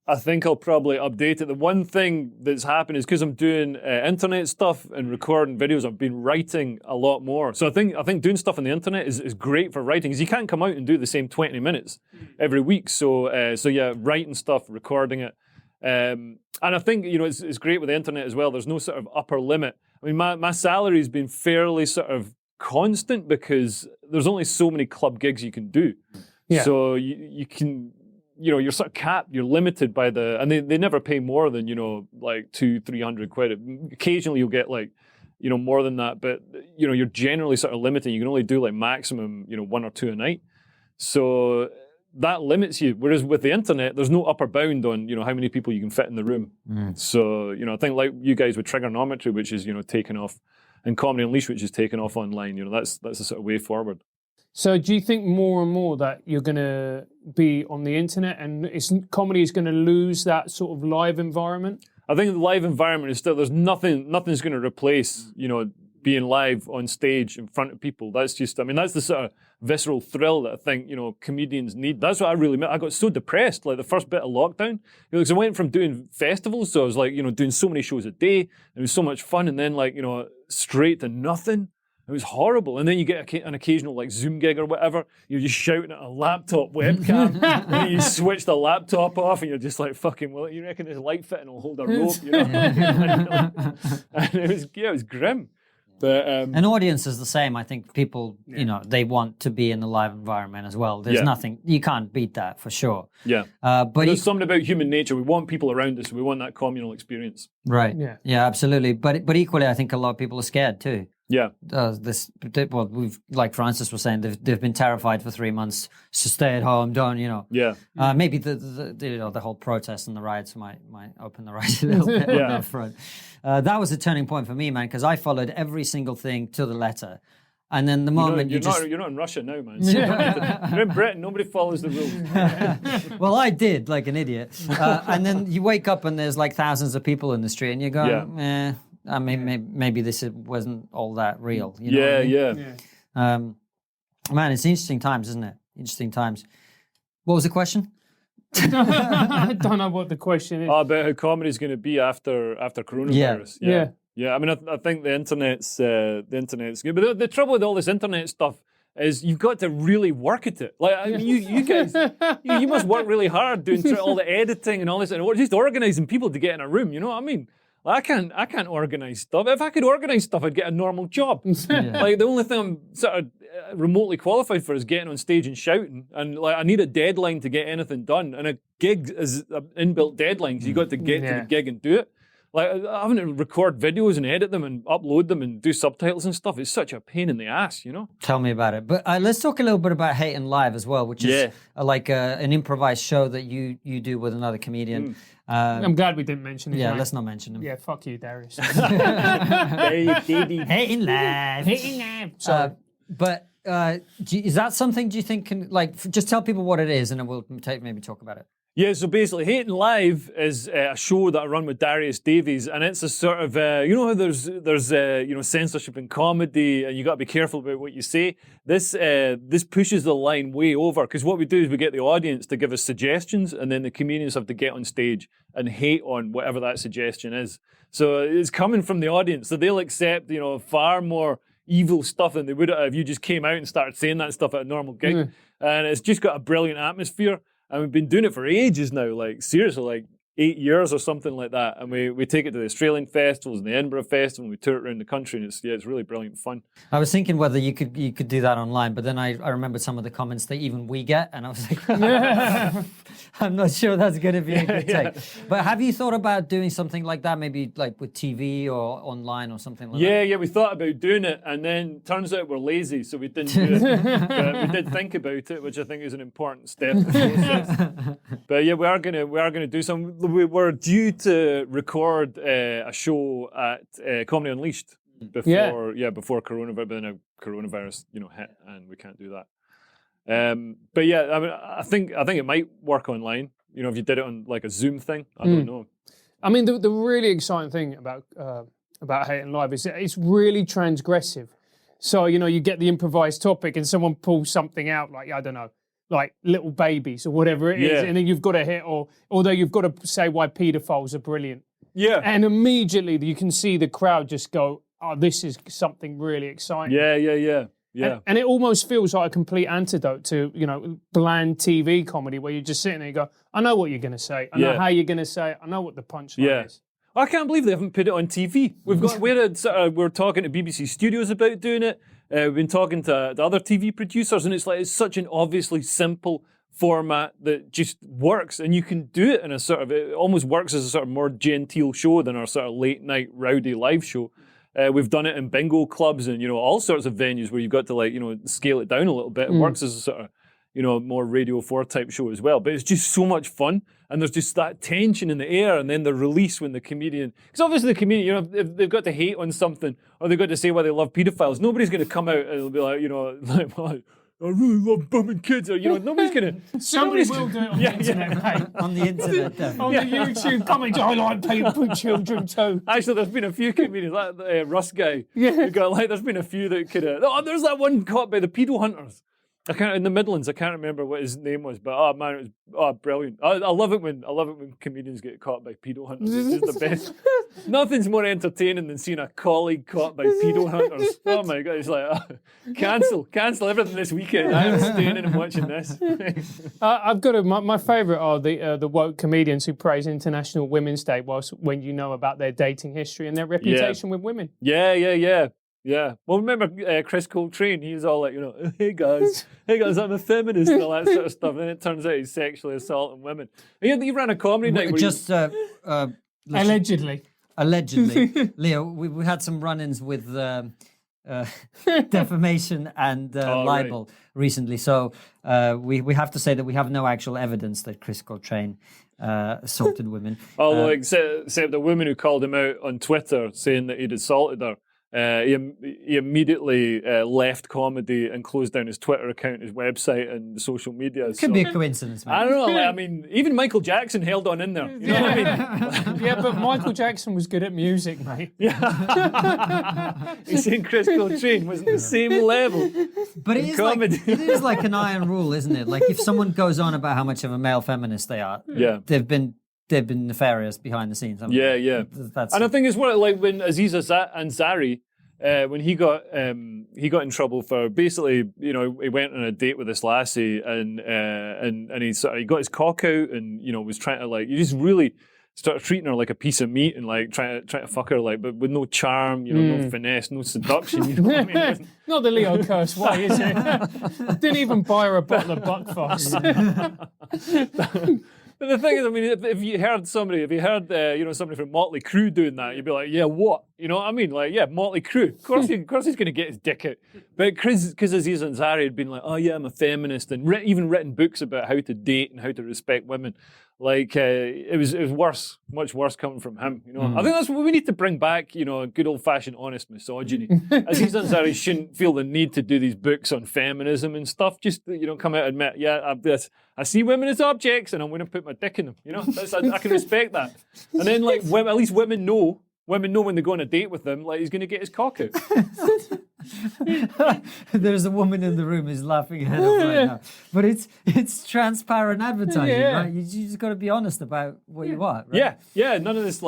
I think I'll probably update it. The one thing that's happened is because I'm doing internet stuff and recording videos, I've been writing a lot more. So I think doing stuff on the internet is great for writing, because you can't come out and do the same 20 minutes every week. So yeah, writing stuff, recording it. And I think, it's great with the internet as well. There's no sort of upper limit. I mean, my salary's been fairly sort of constant because there's only so many club gigs you can do. Yeah. So you can... you're sort of capped, you're limited by and they never pay more than, like 200-300 quid. Occasionally you'll get more than that, but, you're generally sort of limited. You can only do maximum, 1 or 2 a night. So that limits you. Whereas with the internet, there's no upper bound on, how many people you can fit in the room. So, I think like you guys with TRIGGERnometry, which is, taken off, and Comedy Unleashed, which is taken off online, that's the sort of way forward. So do you think more and more that you're going to be on the internet and comedy is going to lose that sort of live environment? I think the live environment is still, nothing's going to replace, being live on stage in front of people. That's just, that's the sort of visceral thrill that I think, comedians need. That's what I really meant. I got so depressed, the first bit of lockdown, because I went from doing festivals, so I was doing so many shows a day, and it was so much fun, and then straight to nothing. It was horrible. And then you get an occasional Zoom gig or whatever. You're just shouting at a laptop webcam. And then you switch the laptop off and you're just fucking, well, you reckon this light fitting will hold a rope, And it was grim. But an audience is the same. I think people, they want to be in the live environment as well. There's nothing, you can't beat that for sure. Yeah. But there's something about human nature. We want people around us. We want that communal experience. Right. Yeah. Yeah, absolutely. But equally, I think a lot of people are scared too. Yeah. We've, like Francis was saying, they've been terrified for 3 months. So stay at home, don't. Yeah. Maybe the whole protest and the riots might open the right a little bit on that front. That was a turning point for me, man, because I followed every single thing to the letter. And then the moment you're not in Russia now, man. So you're in Britain. Nobody follows the rules. Well, I did, like an idiot. And then you wake up and there's thousands of people in the street, and you go, I mean, maybe this wasn't all that real. You know what I mean? Man, it's interesting times, isn't it? Interesting times. What was the question? I don't know what the question is. About how comedy is going to be after coronavirus. Yeah. I mean, I think the internet's good, but the trouble with all this internet stuff is you've got to really work at it. You guys, you must work really hard doing all the editing and all this, and just organising people to get in a room. You know what I mean? I can't organise stuff. If I could organise stuff, I'd get a normal job. The only thing I'm sort of remotely qualified for is getting on stage and shouting. And I need a deadline to get anything done. And a gig is an inbuilt deadline, so you got to get to the gig and do it. Having to record videos and edit them and upload them and do subtitles and stuff is such a pain in the ass, Tell me about it. But let's talk a little bit about Hating Live as well, which is an improvised show that you do with another comedian. I'm glad we didn't mention him. Yeah, let's not mention him. Yeah, fuck you, Darius. Hating Live. Hating Live. Sorry. But is that something, do you think, just tell people what it is and then we'll maybe talk about it? Yeah, so basically, Hating Live is a show that I run with Darius Davies, and it's a sort of, how there's censorship in comedy, and you got to be careful about what you say. This pushes the line way over, because what we do is we get the audience to give us suggestions, and then the comedians have to get on stage and hate on whatever that suggestion is. So it's coming from the audience, so they'll accept, far more evil stuff than they would have if you just came out and started saying that stuff at a normal gig. And it's just got a brilliant atmosphere. And we've been doing it for ages now, seriously, 8 years or something like that, and we take it to the Australian festivals and the Edinburgh Festival, and we tour it around the country, and it's really brilliant fun. I was thinking whether you could do that online, but then I remembered some of the comments that even we get, and I was like, I'm not sure that's going to be a good take. But have you thought about doing something like that, maybe like with TV or online or something like that? Yeah, we thought about doing it, and then turns out we're lazy, so we didn't do it. But we did think about it, which I think is an important step in the process. But yeah, we are gonna do some. We're due to record a show at Comedy Unleashed before coronavirus, but then coronavirus hit, and we can't do that. But yeah, I mean, I think it might work online. If you did it on like a Zoom thing, I don't know. I mean, the really exciting thing about Hating Live is that it's really transgressive. So, you get the improvised topic and someone pulls something out like, I don't know, like little babies or whatever it is. And then you've got to hit, although you've got to say why paedophiles are brilliant. Yeah. And immediately you can see the crowd just go, oh, this is something really exciting. Yeah. And it almost feels like a complete antidote to, bland TV comedy where you're just sitting there and you go, I know what you're going to say. I know how you're going to say it. I know what the punchline is. I can't believe they haven't put it on TV. We're talking to BBC Studios about doing it. We've been talking to the other TV producers, and it's such an obviously simple format that just works, and you can do it in a sort of, it almost works as a sort of more genteel show than our sort of late night rowdy live show. We've done it in bingo clubs and all sorts of venues where you've got to scale it down a little bit. It works as a sort of more Radio 4 type show as well. But it's just so much fun. And there's just that tension in the air, and then the release when the comedian... Because obviously the comedian, if they've got to hate on something, or they've got to say why they love paedophiles, nobody's going to come out and it'll be like, I really love bumming kids. Or, nobody's going to... Somebody will do it on the internet, mate. On the internet, definitely. On the YouTube comments, I like people, children too. Actually, there's been a few comedians, like the Russ guy. Yeah. There's been a few that could have... Oh, there's that one caught by the pedo hunters. In the Midlands, I can't remember what his name was, but oh man, it was brilliant. I love it when comedians get caught by pedo hunters. It's just the best. Nothing's more entertaining than seeing a colleague caught by pedo hunters. Oh my god, it's like cancel everything this weekend. I'm staying in and watching this. I've got my favourite are the woke comedians who praise International Women's Day when you know about their dating history and their reputation with women. Yeah. Well, remember Chris Coltrane? He was all like, hey guys, I'm a feminist and all that sort of stuff. And then it turns out he's sexually assaulting women. He ran a comedy night. Allegedly. Leo, we had some run-ins with defamation and libel recently. So we have to say that we have no actual evidence that Chris Coltrane assaulted women. Although, except the woman who called him out on Twitter saying that he'd assaulted her. He immediately left comedy and closed down his Twitter account, his website, and social media. Could be a coincidence, man. I don't know. I mean, even Michael Jackson held on in there. You know what I mean? Yeah, but Michael Jackson was good at music, mate. Yeah. He's saying Chris Coltrane was at the same level. But it is like an iron rule, isn't it? Like if someone goes on about how much of a male feminist they are, they've been nefarious behind the scenes. Yeah. And I think it's like when Aziz Ansari, when he got in trouble for basically, he went on a date with this lassie and he got his cock out and was trying to he just really started treating her like a piece of meat and trying to fuck her but with no charm, no finesse, no seduction. You know what I mean? Not the Leo Kearse way, is it? Didn't even buy her a bottle of Buckfast. But the thing is, I mean, if you heard somebody from Motley Crue doing that, you'd be like, yeah, what? You know what I mean? Motley Crue. Of course he's going to get his dick out. But because Aziz Ansari had been like, oh yeah, I'm a feminist, and even written books about how to date and how to respect women. It was worse, much worse coming from him. I think that's what we need to bring back. Good old fashioned honest misogyny. Aziz Ansari shouldn't feel the need to do these books on feminism and stuff. Just come out and admit, I see women as objects, and I'm going to put my dick in them. I can respect that. And then at least women know when they go on a date with them, he's going to get his cock out. There's a woman in the room who's laughing her head off right now. But it's transparent advertising, right? You just got to be honest about what you want, right? Yeah. None of this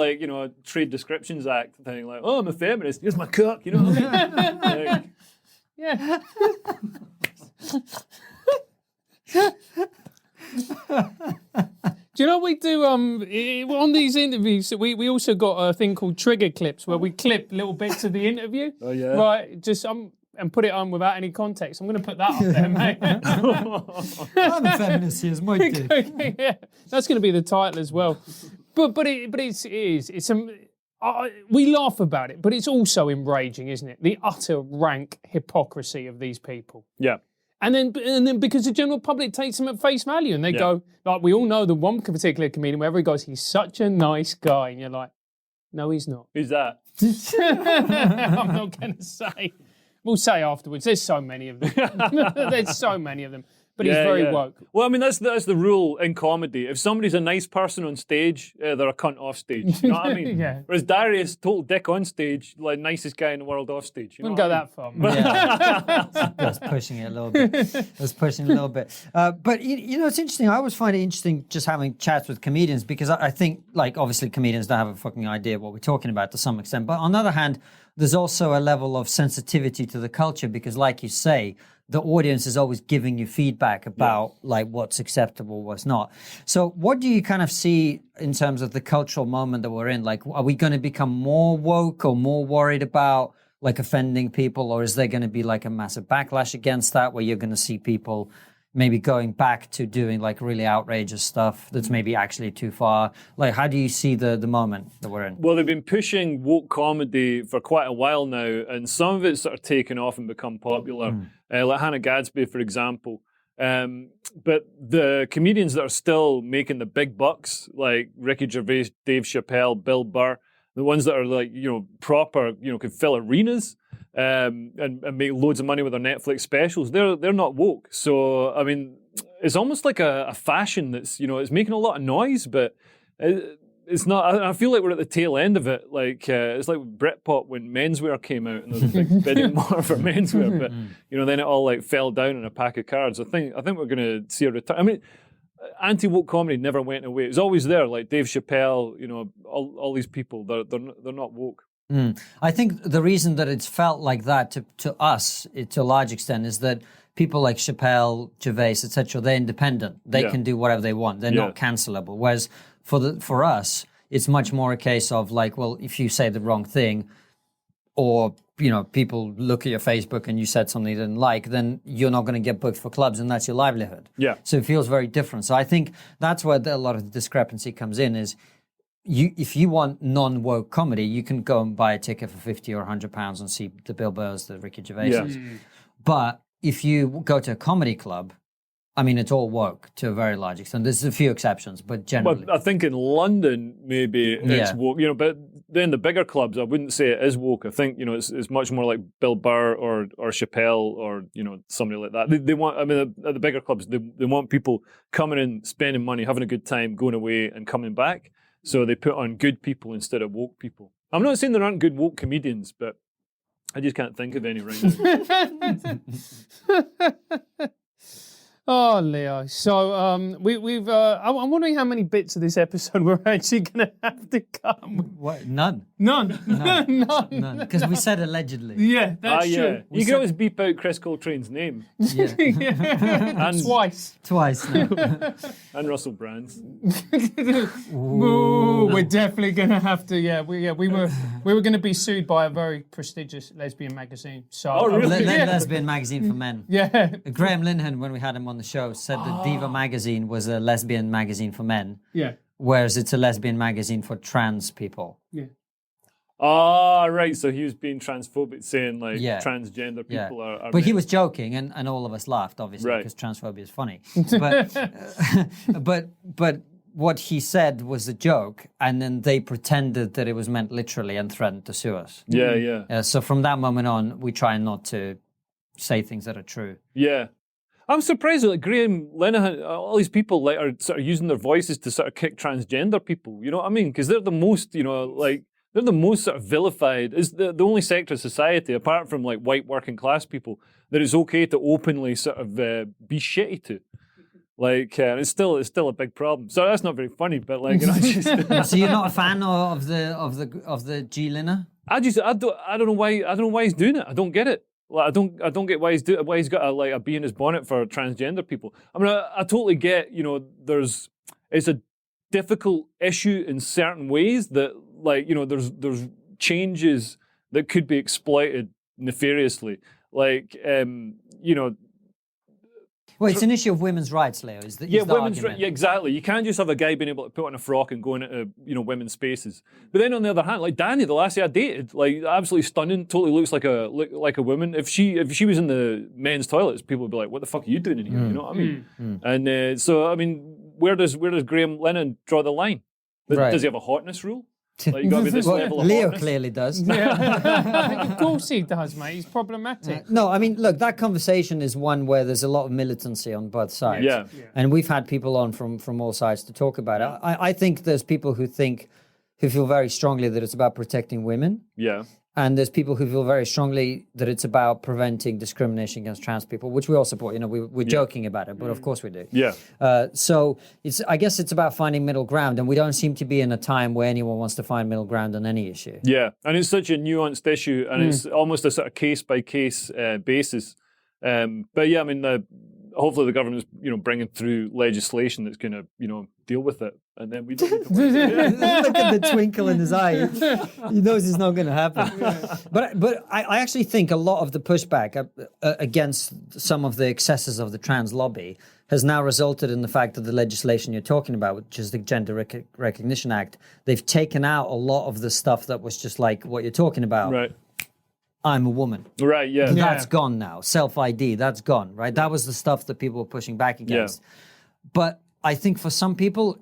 Trade Descriptions Act thing. Oh, I'm a feminist. Here's my cock. You know what I mean? Yeah. Do you know what we do on these interviews? We also got a thing called trigger clips where we clip little bits of the interview. Oh yeah. Right, just and put it on without any context. I'm going to put that up there, mate. I'm a feminist here, my dick. Yeah, that's going to be the title as well. But it is. We laugh about it, but it's also enraging, isn't it? The utter rank hypocrisy of these people. Yeah. And then because the general public takes them at face value and they go, like, we all know the one particular comedian, wherever he goes, he's such a nice guy. And you're like, no, he's not. Who's that? I'm not going to say. We'll say afterwards. There's so many of them. There's so many of them. But he's very woke. Well, I mean, that's the rule in comedy. If somebody's a nice person on stage, they're a cunt off stage. You know what I mean? Yeah. Whereas Darius, total dick on stage, like nicest guy in the world off stage. You know Wouldn't go what I mean? that far. Yeah, that's pushing it a little bit. That's pushing it a little bit. But you know, it's interesting. I always find it interesting just having chats with comedians because I think, like, obviously comedians don't have a fucking idea what we're talking about to some extent. But on the other hand, there's also a level of sensitivity to the culture because, like you say, the audience is always giving you feedback about like what's acceptable, what's not. So what do you kind of see in terms of the cultural moment that we're in? Like, are we going to become more woke or more worried about like offending people, or is there going to be like a massive backlash against that where you're going to see people maybe going back to doing like really outrageous stuff that's maybe actually too far? Like, how do you see the moment that we're in? Well, they've been pushing woke comedy for quite a while now, and some of it's sort of taken off and become popular. Like Hannah Gadsby, for example. But the comedians that are still making the big bucks, like Ricky Gervais, Dave Chappelle, Bill Burr, the ones that are like, you know, proper, you know, can fill arenas and make loads of money with their Netflix specials, they're not woke. So, I mean, it's almost like a fashion that's, you know, it's making a lot of noise, but it's not. I feel like we're at the tail end of it. Like it's like Britpop when menswear came out and there was a big bidding war for menswear, but you know, then it all like fell down in a pack of cards. I think we're going to see a return. I mean, anti-woke comedy never went away. It was always there. Like Dave Chappelle, you know, all these people. They're not woke. I think the reason that it's felt like that to us, to a large extent, is that people like Chappelle, Gervais, etc., they're independent. They can do whatever they want. They're not cancelable. Whereas for us, it's much more a case of like, well, if you say the wrong thing, or you know, people look at your Facebook and you said something they didn't like, then you're not going to get booked for clubs, and that's your livelihood. Yeah. So it feels very different. So I think that's where a lot of the discrepancy comes in. Is if you want non-woke comedy, you can go and buy a ticket for £50 or £100 and see the Bill Burrs, the Ricky Gervaises. But if you go to a comedy club, I mean, it's all woke to a very large extent. There's a few exceptions, but generally. Well, I think in London, maybe it's woke, you know, but then the bigger clubs, I wouldn't say it is woke. I think, you know, it's much more like Bill Burr or Chappelle or, you know, somebody like that. They want, I mean, at the bigger clubs, they want people coming in, spending money, having a good time, going away and coming back. So they put on good people instead of woke people. I'm not saying there aren't good woke comedians, but I just can't think of any right now. Oh, Leo. So we've. I'm wondering how many bits of this episode we're actually going to have to cut. What? None. None. Because we said allegedly. Yeah, that's true. You can always beep out Chris Coltrane's name. Yeah. And Twice now. And Russell Brand's. Ooh, we're definitely going to have to. Yeah, we were going to be sued by a very prestigious lesbian magazine. So. Oh, really? Lesbian magazine for men. Yeah. Graham Linehan, when we had him on the show, said that Diva magazine was a lesbian magazine for men. Yeah. Whereas it's a lesbian magazine for trans people. Yeah. Ah, right. So he was being transphobic, saying like transgender people are But he was joking, and all of us laughed, obviously, because transphobia is funny. But what he said was a joke, and then they pretended that it was meant literally and threatened to sue us. Yeah. So from that moment on, we try not to say things that are true. Yeah. I'm surprised that like, Graham Linehan, all these people like are sort of using their voices to sort of kick transgender people. You know what I mean? Because they're the most, you know, like they're the most sort of vilified. It's the only sector of society, apart from like white working class people, that it's okay to openly sort of be shitty to. Like it's still a big problem. So that's not very funny, but like, you know, just... So you're not a fan of the G Liner? I don't know why he's doing it. I don't get it. Like, I don't get why he's got a bee in his bonnet for transgender people. I mean, I totally get, you know, it's a difficult issue in certain ways that, like, you know, there's changes that could be exploited nefariously. Like, you know, Well, it's an issue of women's rights, Leo. Is the women's argument. rights. Yeah, exactly. You can't just have a guy being able to put on a frock and go into, you know, women's spaces. But then on the other hand, like Danny, the lassie I dated, like absolutely stunning, totally looks like a woman. If she was in the men's toilets, people would be like, "What the fuck are you doing in here?" You know what I mean? And so I mean, where does Graham Lennon draw the line? Right. Does he have a hotness rule? Like, you got to be this Well, level of Leo hotness? clearly does. Of course he does, mate. He's problematic. No, I mean, look, that conversation is one where there's a lot of militancy on both sides. Yeah. And we've had people on from all sides to talk about it. I think there's people who feel very strongly that it's about protecting women. Yeah. And there's people who feel very strongly that it's about preventing discrimination against trans people, which we all support. You know, we're joking about it, but of course we do. Yeah. So I guess it's about finding middle ground, and we don't seem to be in a time where anyone wants to find middle ground on any issue. Yeah, and it's such a nuanced issue, and it's almost a sort of case-by-case basis. But yeah, I mean, hopefully the government's, you know, bringing through legislation that's going to, you know, deal with it, and then we don't need to worry about it. Look at the twinkle in his eye. He knows it's not going to happen. But I actually think a lot of the pushback against some of the excesses of the trans lobby has now resulted in the fact that the legislation you're talking about, which is the Gender Recognition Act, they've taken out a lot of the stuff that was just like what you're talking about. Right. I'm a woman. Right, yeah. That's gone now. Self-ID, that's gone, right? That was the stuff that people were pushing back against. But I think for some people,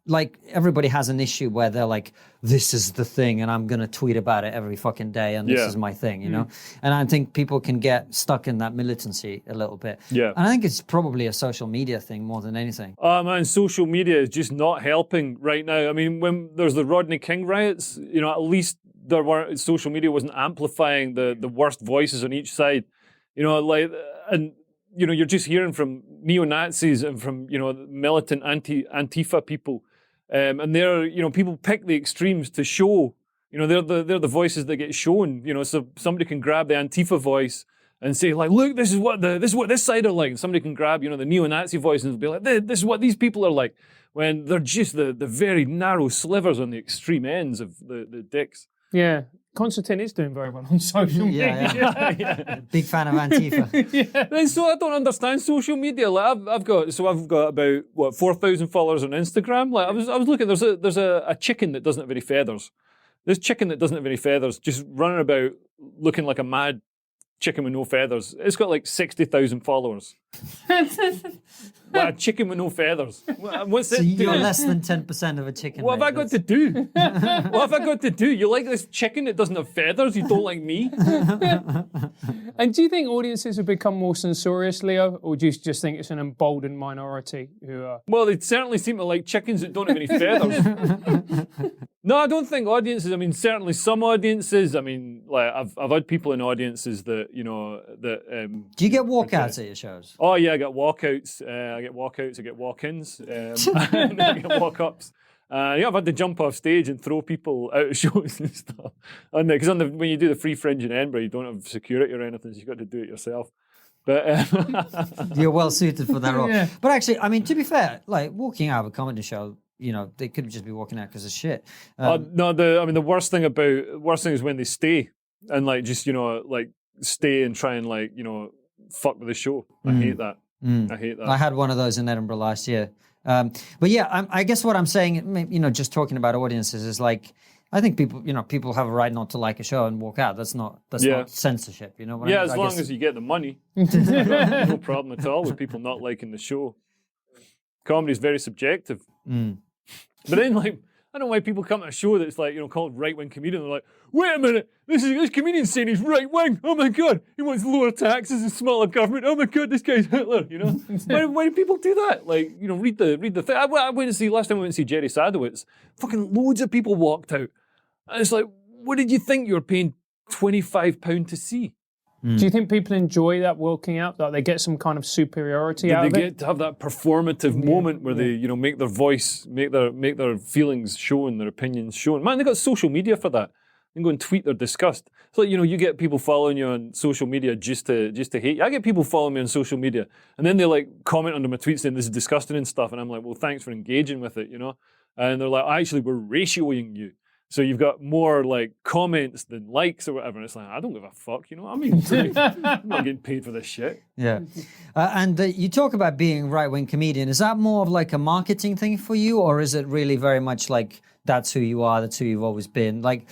like everybody has an issue where they're like, this is the thing and I'm going to tweet about it every fucking day and this is my thing, you know? And I think people can get stuck in that militancy a little bit. Yeah. And I think it's probably a social media thing more than anything. Oh man, social media is just not helping right now. I mean, when there's the Rodney King riots, you know, at least social media wasn't amplifying the worst voices on each side. You know, like, and you know, you're just hearing from neo-Nazis and from, you know, militant Antifa people. And they're, you know, people pick the extremes to show, you know, they're the voices that get shown, you know, so somebody can grab the Antifa voice and say like, look, this is what this side are like. And somebody can grab, you know, the neo-Nazi voice and be like, this is what these people are like, when they're just the very narrow slivers on the extreme ends of the dicks. Yeah. Constantine is doing very well on social media. Yeah. Big fan of Antifa. And so I don't understand social media. Like I've got about 4,000 followers on Instagram. Like I was looking. There's a chicken that doesn't have any feathers. This chicken that doesn't have any feathers, just running about looking like a mad chicken with no feathers. It's got like 60,000 followers. Like a chicken with no feathers. What's So it? you're less than 10% of a chicken. What have I got to do? What have I got to do? You like this chicken that doesn't have feathers? You don't like me? And do you think audiences have become more censorious, Leo, or do you just think it's an emboldened minority who are... Well, they certainly seem to like chickens that don't have any feathers. No, I don't think audiences. I mean, certainly some audiences. I mean, like I've had people in audiences that, you know, that. Do you get walkouts at your shows? Oh yeah, I get walkouts. I get walk-ins. And I get walk-ups. Yeah, I've had to jump off stage and throw people out of shows and stuff. Because when you do the Free Fringe in Edinburgh, you don't have security or anything, so you've got to do it yourself. But You're well suited for that role. Yeah. But actually, I mean, to be fair, like walking out of a comedy show, you know, they could just be walking out because of shit. no, the worst thing is when they stay and like just, you know, like stay and try and like, you know, fuck with the show. I hate that. I hate that. I had one of those in Edinburgh last year. But yeah, I guess what I'm saying, you know, just talking about audiences is like, I think people have a right not to like a show and walk out. That's not censorship, you know what I mean? As long as you get the money. No problem at all with people not liking the show. Comedy is very subjective. But then, like, I don't know why people come to a show that's like, you know, called right-wing comedian. They're like, wait a minute, this comedian's saying he's right-wing. Oh my God, he wants lower taxes and smaller government. Oh my God, this guy's Hitler. You know, why do people do that? Like, you know, read the thing. I went to see last time I went to see Jerry Sadowitz. Fucking loads of people walked out, and it's like, what did you think you were paying £25 to see? Do you think people enjoy that walking out? That they get some kind of superiority out They of it? get to have that performative moment where they, you know, make their voice, make their feelings shown, their opinions shown. Man, they got social media for that. They can go and tweet their disgust. It's like, you know, you get people following you on social media just to hate you. I get people following me on social media, and then they like comment under my tweets saying this is disgusting and stuff, and I'm like, well, thanks for engaging with it, you know. and they're like, actually, we're ratioing you. So you've got more like comments than likes or whatever. And it's like, I don't give a fuck, you know what I mean? I'm not getting paid for this shit. Yeah. And you talk about being a right-wing comedian. Is that more of like a marketing thing for you, or is it really very much like that's who you are, that's who you've always been? Like,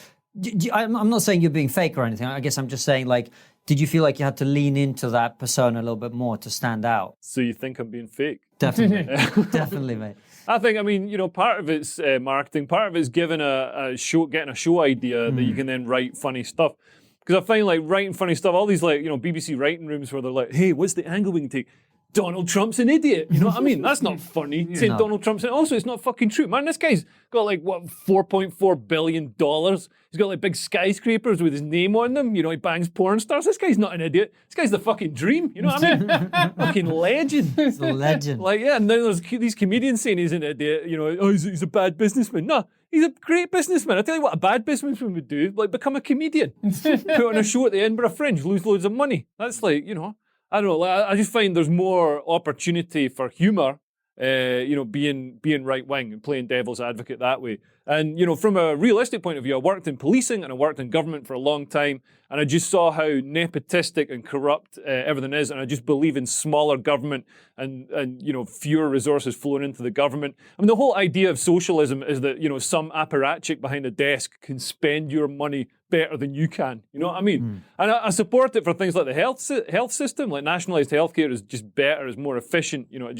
I'm not saying you're being fake or anything. I guess I'm just saying, like, did you feel like you had to lean into that persona a little bit more to stand out? So you think I'm being fake? Definitely. Definitely, mate. I think, I mean, you know, part of it's marketing, part of it's giving a show, getting a show idea that you can then write funny stuff. Because I find like writing funny stuff, all these like, you know, BBC writing rooms where they're like, hey, what's the angle we can take? Donald Trump's an idiot. You know what I mean? That's not funny. Saying No. Donald Trump's also, it's not fucking true. Man, this guy's got like, what, $4.4 billion. He's got like big skyscrapers with his name on them. You know, he bangs porn stars. This guy's not an idiot. This guy's the fucking dream. You know what I mean? Fucking legend. It's a legend. Like, yeah, and then there's these comedians saying he's an idiot. You know, oh, he's a bad businessman. No, he's a great businessman. I tell you what, a bad businessman would do, like become a comedian. Put on a show at the Edinburgh Fringe, lose loads of money. That's like, you know, I don't know. Like, I just find there's more opportunity for humour, you know, being right wing and playing devil's advocate that way. And you know, from a realistic point of view, I worked in policing and I worked in government for a long time, and I just saw how nepotistic and corrupt everything is. And I just believe in smaller government and you know, fewer resources flowing into the government. I mean, the whole idea of socialism is that, you know, some apparatchik behind a desk can spend your money better than you can. You know what I mean? And I support it for things like the health system. Like nationalised healthcare is just better, is more efficient. You know,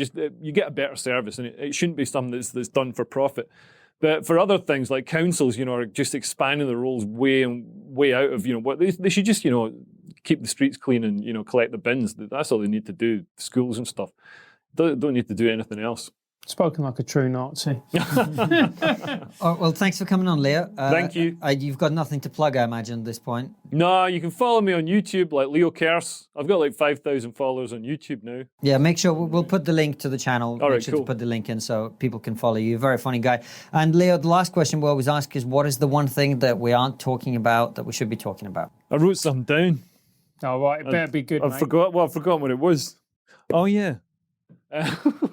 you get a better service, and it shouldn't be something that's done for profit. But for other things like councils, you know, are just expanding the roles way out of, you know, what they should just, you know, keep the streets clean and, you know, collect the bins. That's all they need to do. Schools and stuff. Don't need to do anything else. Spoken like a true Nazi. Oh, well, thanks for coming on, Leo. Thank you. You've got nothing to plug, I imagine, at this point. No, you can follow me on YouTube, like Leo Kearse. I've got like 5,000 followers on YouTube now. Yeah, make sure we'll put the link to the channel. All right, make sure cool. to put the link in so people can follow you. You're a very funny guy. And Leo, the last question we always ask is, what is the one thing that we aren't talking about that we should be talking about? I wrote something down. Oh, right, it better be good, I mate. forgot what it was. Oh yeah.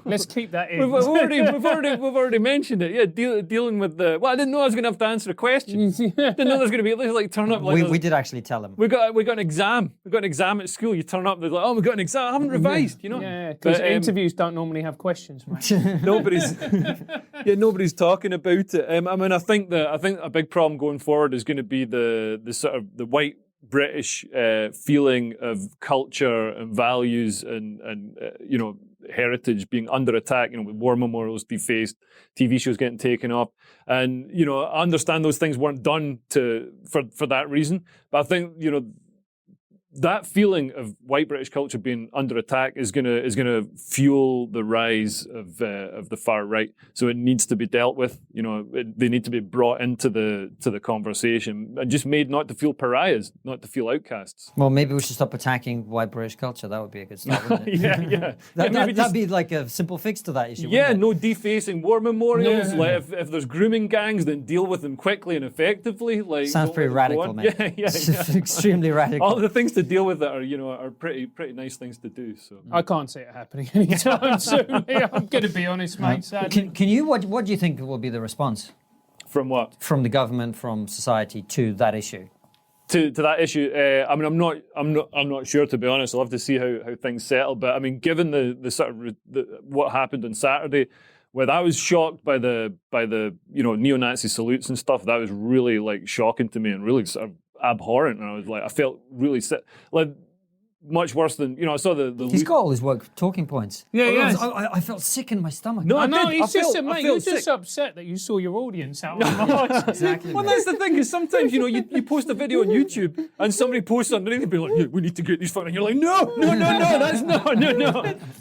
Let's keep that in. We've already mentioned it. Yeah, dealing with the. Well, I didn't know I was going to have to answer a question. Didn't know there was going to be like turn up like We did actually tell him. we got an exam. We got an exam at school. You turn up, they're like, oh, we got an exam. I haven't revised. You know. Yeah, because But, interviews don't normally have questions, mate. nobody's talking about it. I mean, I think a big problem going forward is going to be the sort of the white British feeling of culture and values and you know, heritage being under attack, you know, with war memorials defaced, TV shows getting taken off. And, you know, I understand those things weren't done for that reason. But I think, you know, that feeling of white British culture being under attack is gonna fuel the rise of the far right. So it needs to be dealt with. You know, they need to be brought into the conversation and just made not to feel pariahs, not to feel outcasts. Well, maybe we should stop attacking white British culture. That would be a good start, wouldn't it? yeah. That'd be like a simple fix to that issue. Yeah, wouldn't it? no defacing war memorials. Yeah. Like if there's grooming gangs, then deal with them quickly and effectively. Like Sounds don't pretty let them go radical, on. mate. Yeah. Extremely radical. All the things to deal with that are pretty nice things to do. So I can't see it happening anytime soon. I'm going to be honest, mate. Sadly. Can you? What do you think will be the response from what? from the government, from society to that issue? To that issue, I mean, I'm not sure, to be honest. I'll have to see how things settle. But I mean, given the sort of what happened on Saturday, where I was shocked by the you know, neo-Nazi salutes and stuff. That was really like shocking to me and really sort of abhorrent. And I was like, I felt really sick. Like, much worse than, you know, I saw the He's got all his work talking points. Yeah. I felt sick in my stomach. No, I know, did. he's I just, felt- I mate, felt you're just sick. upset that you saw your audience out on the Exactly. Well, mate. that's the thing, is sometimes, you know, you post a video on YouTube and somebody posts underneath and be like, yeah, we need to get these fucking, and you're like, no, that's no.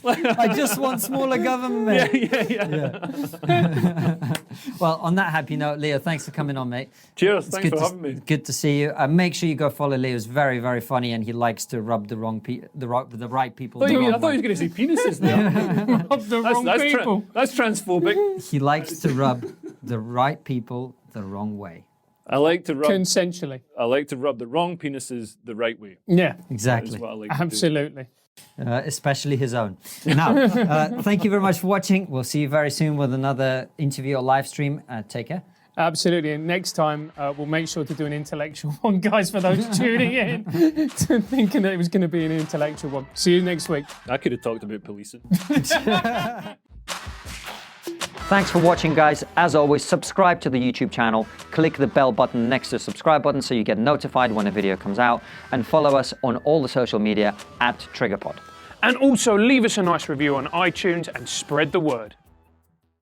I just want smaller government. Yeah. Well, on that happy note, Leo, thanks for coming on, mate. Cheers, It's thanks good for to, having me. Good to see you. Make sure you go follow Leo. He's very, very funny, and he likes to rub the right people. I the wrong thought way. you were going to say penises there. of the wrong people. That's transphobic. He likes to rub the right people the wrong way. I like to rub Consensually. the wrong penises the right way. Yeah, Exactly. That's what I like to do. absolutely. Especially his own. Now, thank you very much for watching. We'll see you very soon with another interview or live stream. Take care. Absolutely. And next time, we'll make sure to do an intellectual one, guys, for those tuning in, thinking that it was going to be an intellectual one. See you next week. I could have talked about policing. Thanks for watching, guys. As always, subscribe to the YouTube channel, click the bell button next to the subscribe button so you get notified when a video comes out, and follow us on all the social media @TriggerPod. And also leave us a nice review on iTunes and spread the word.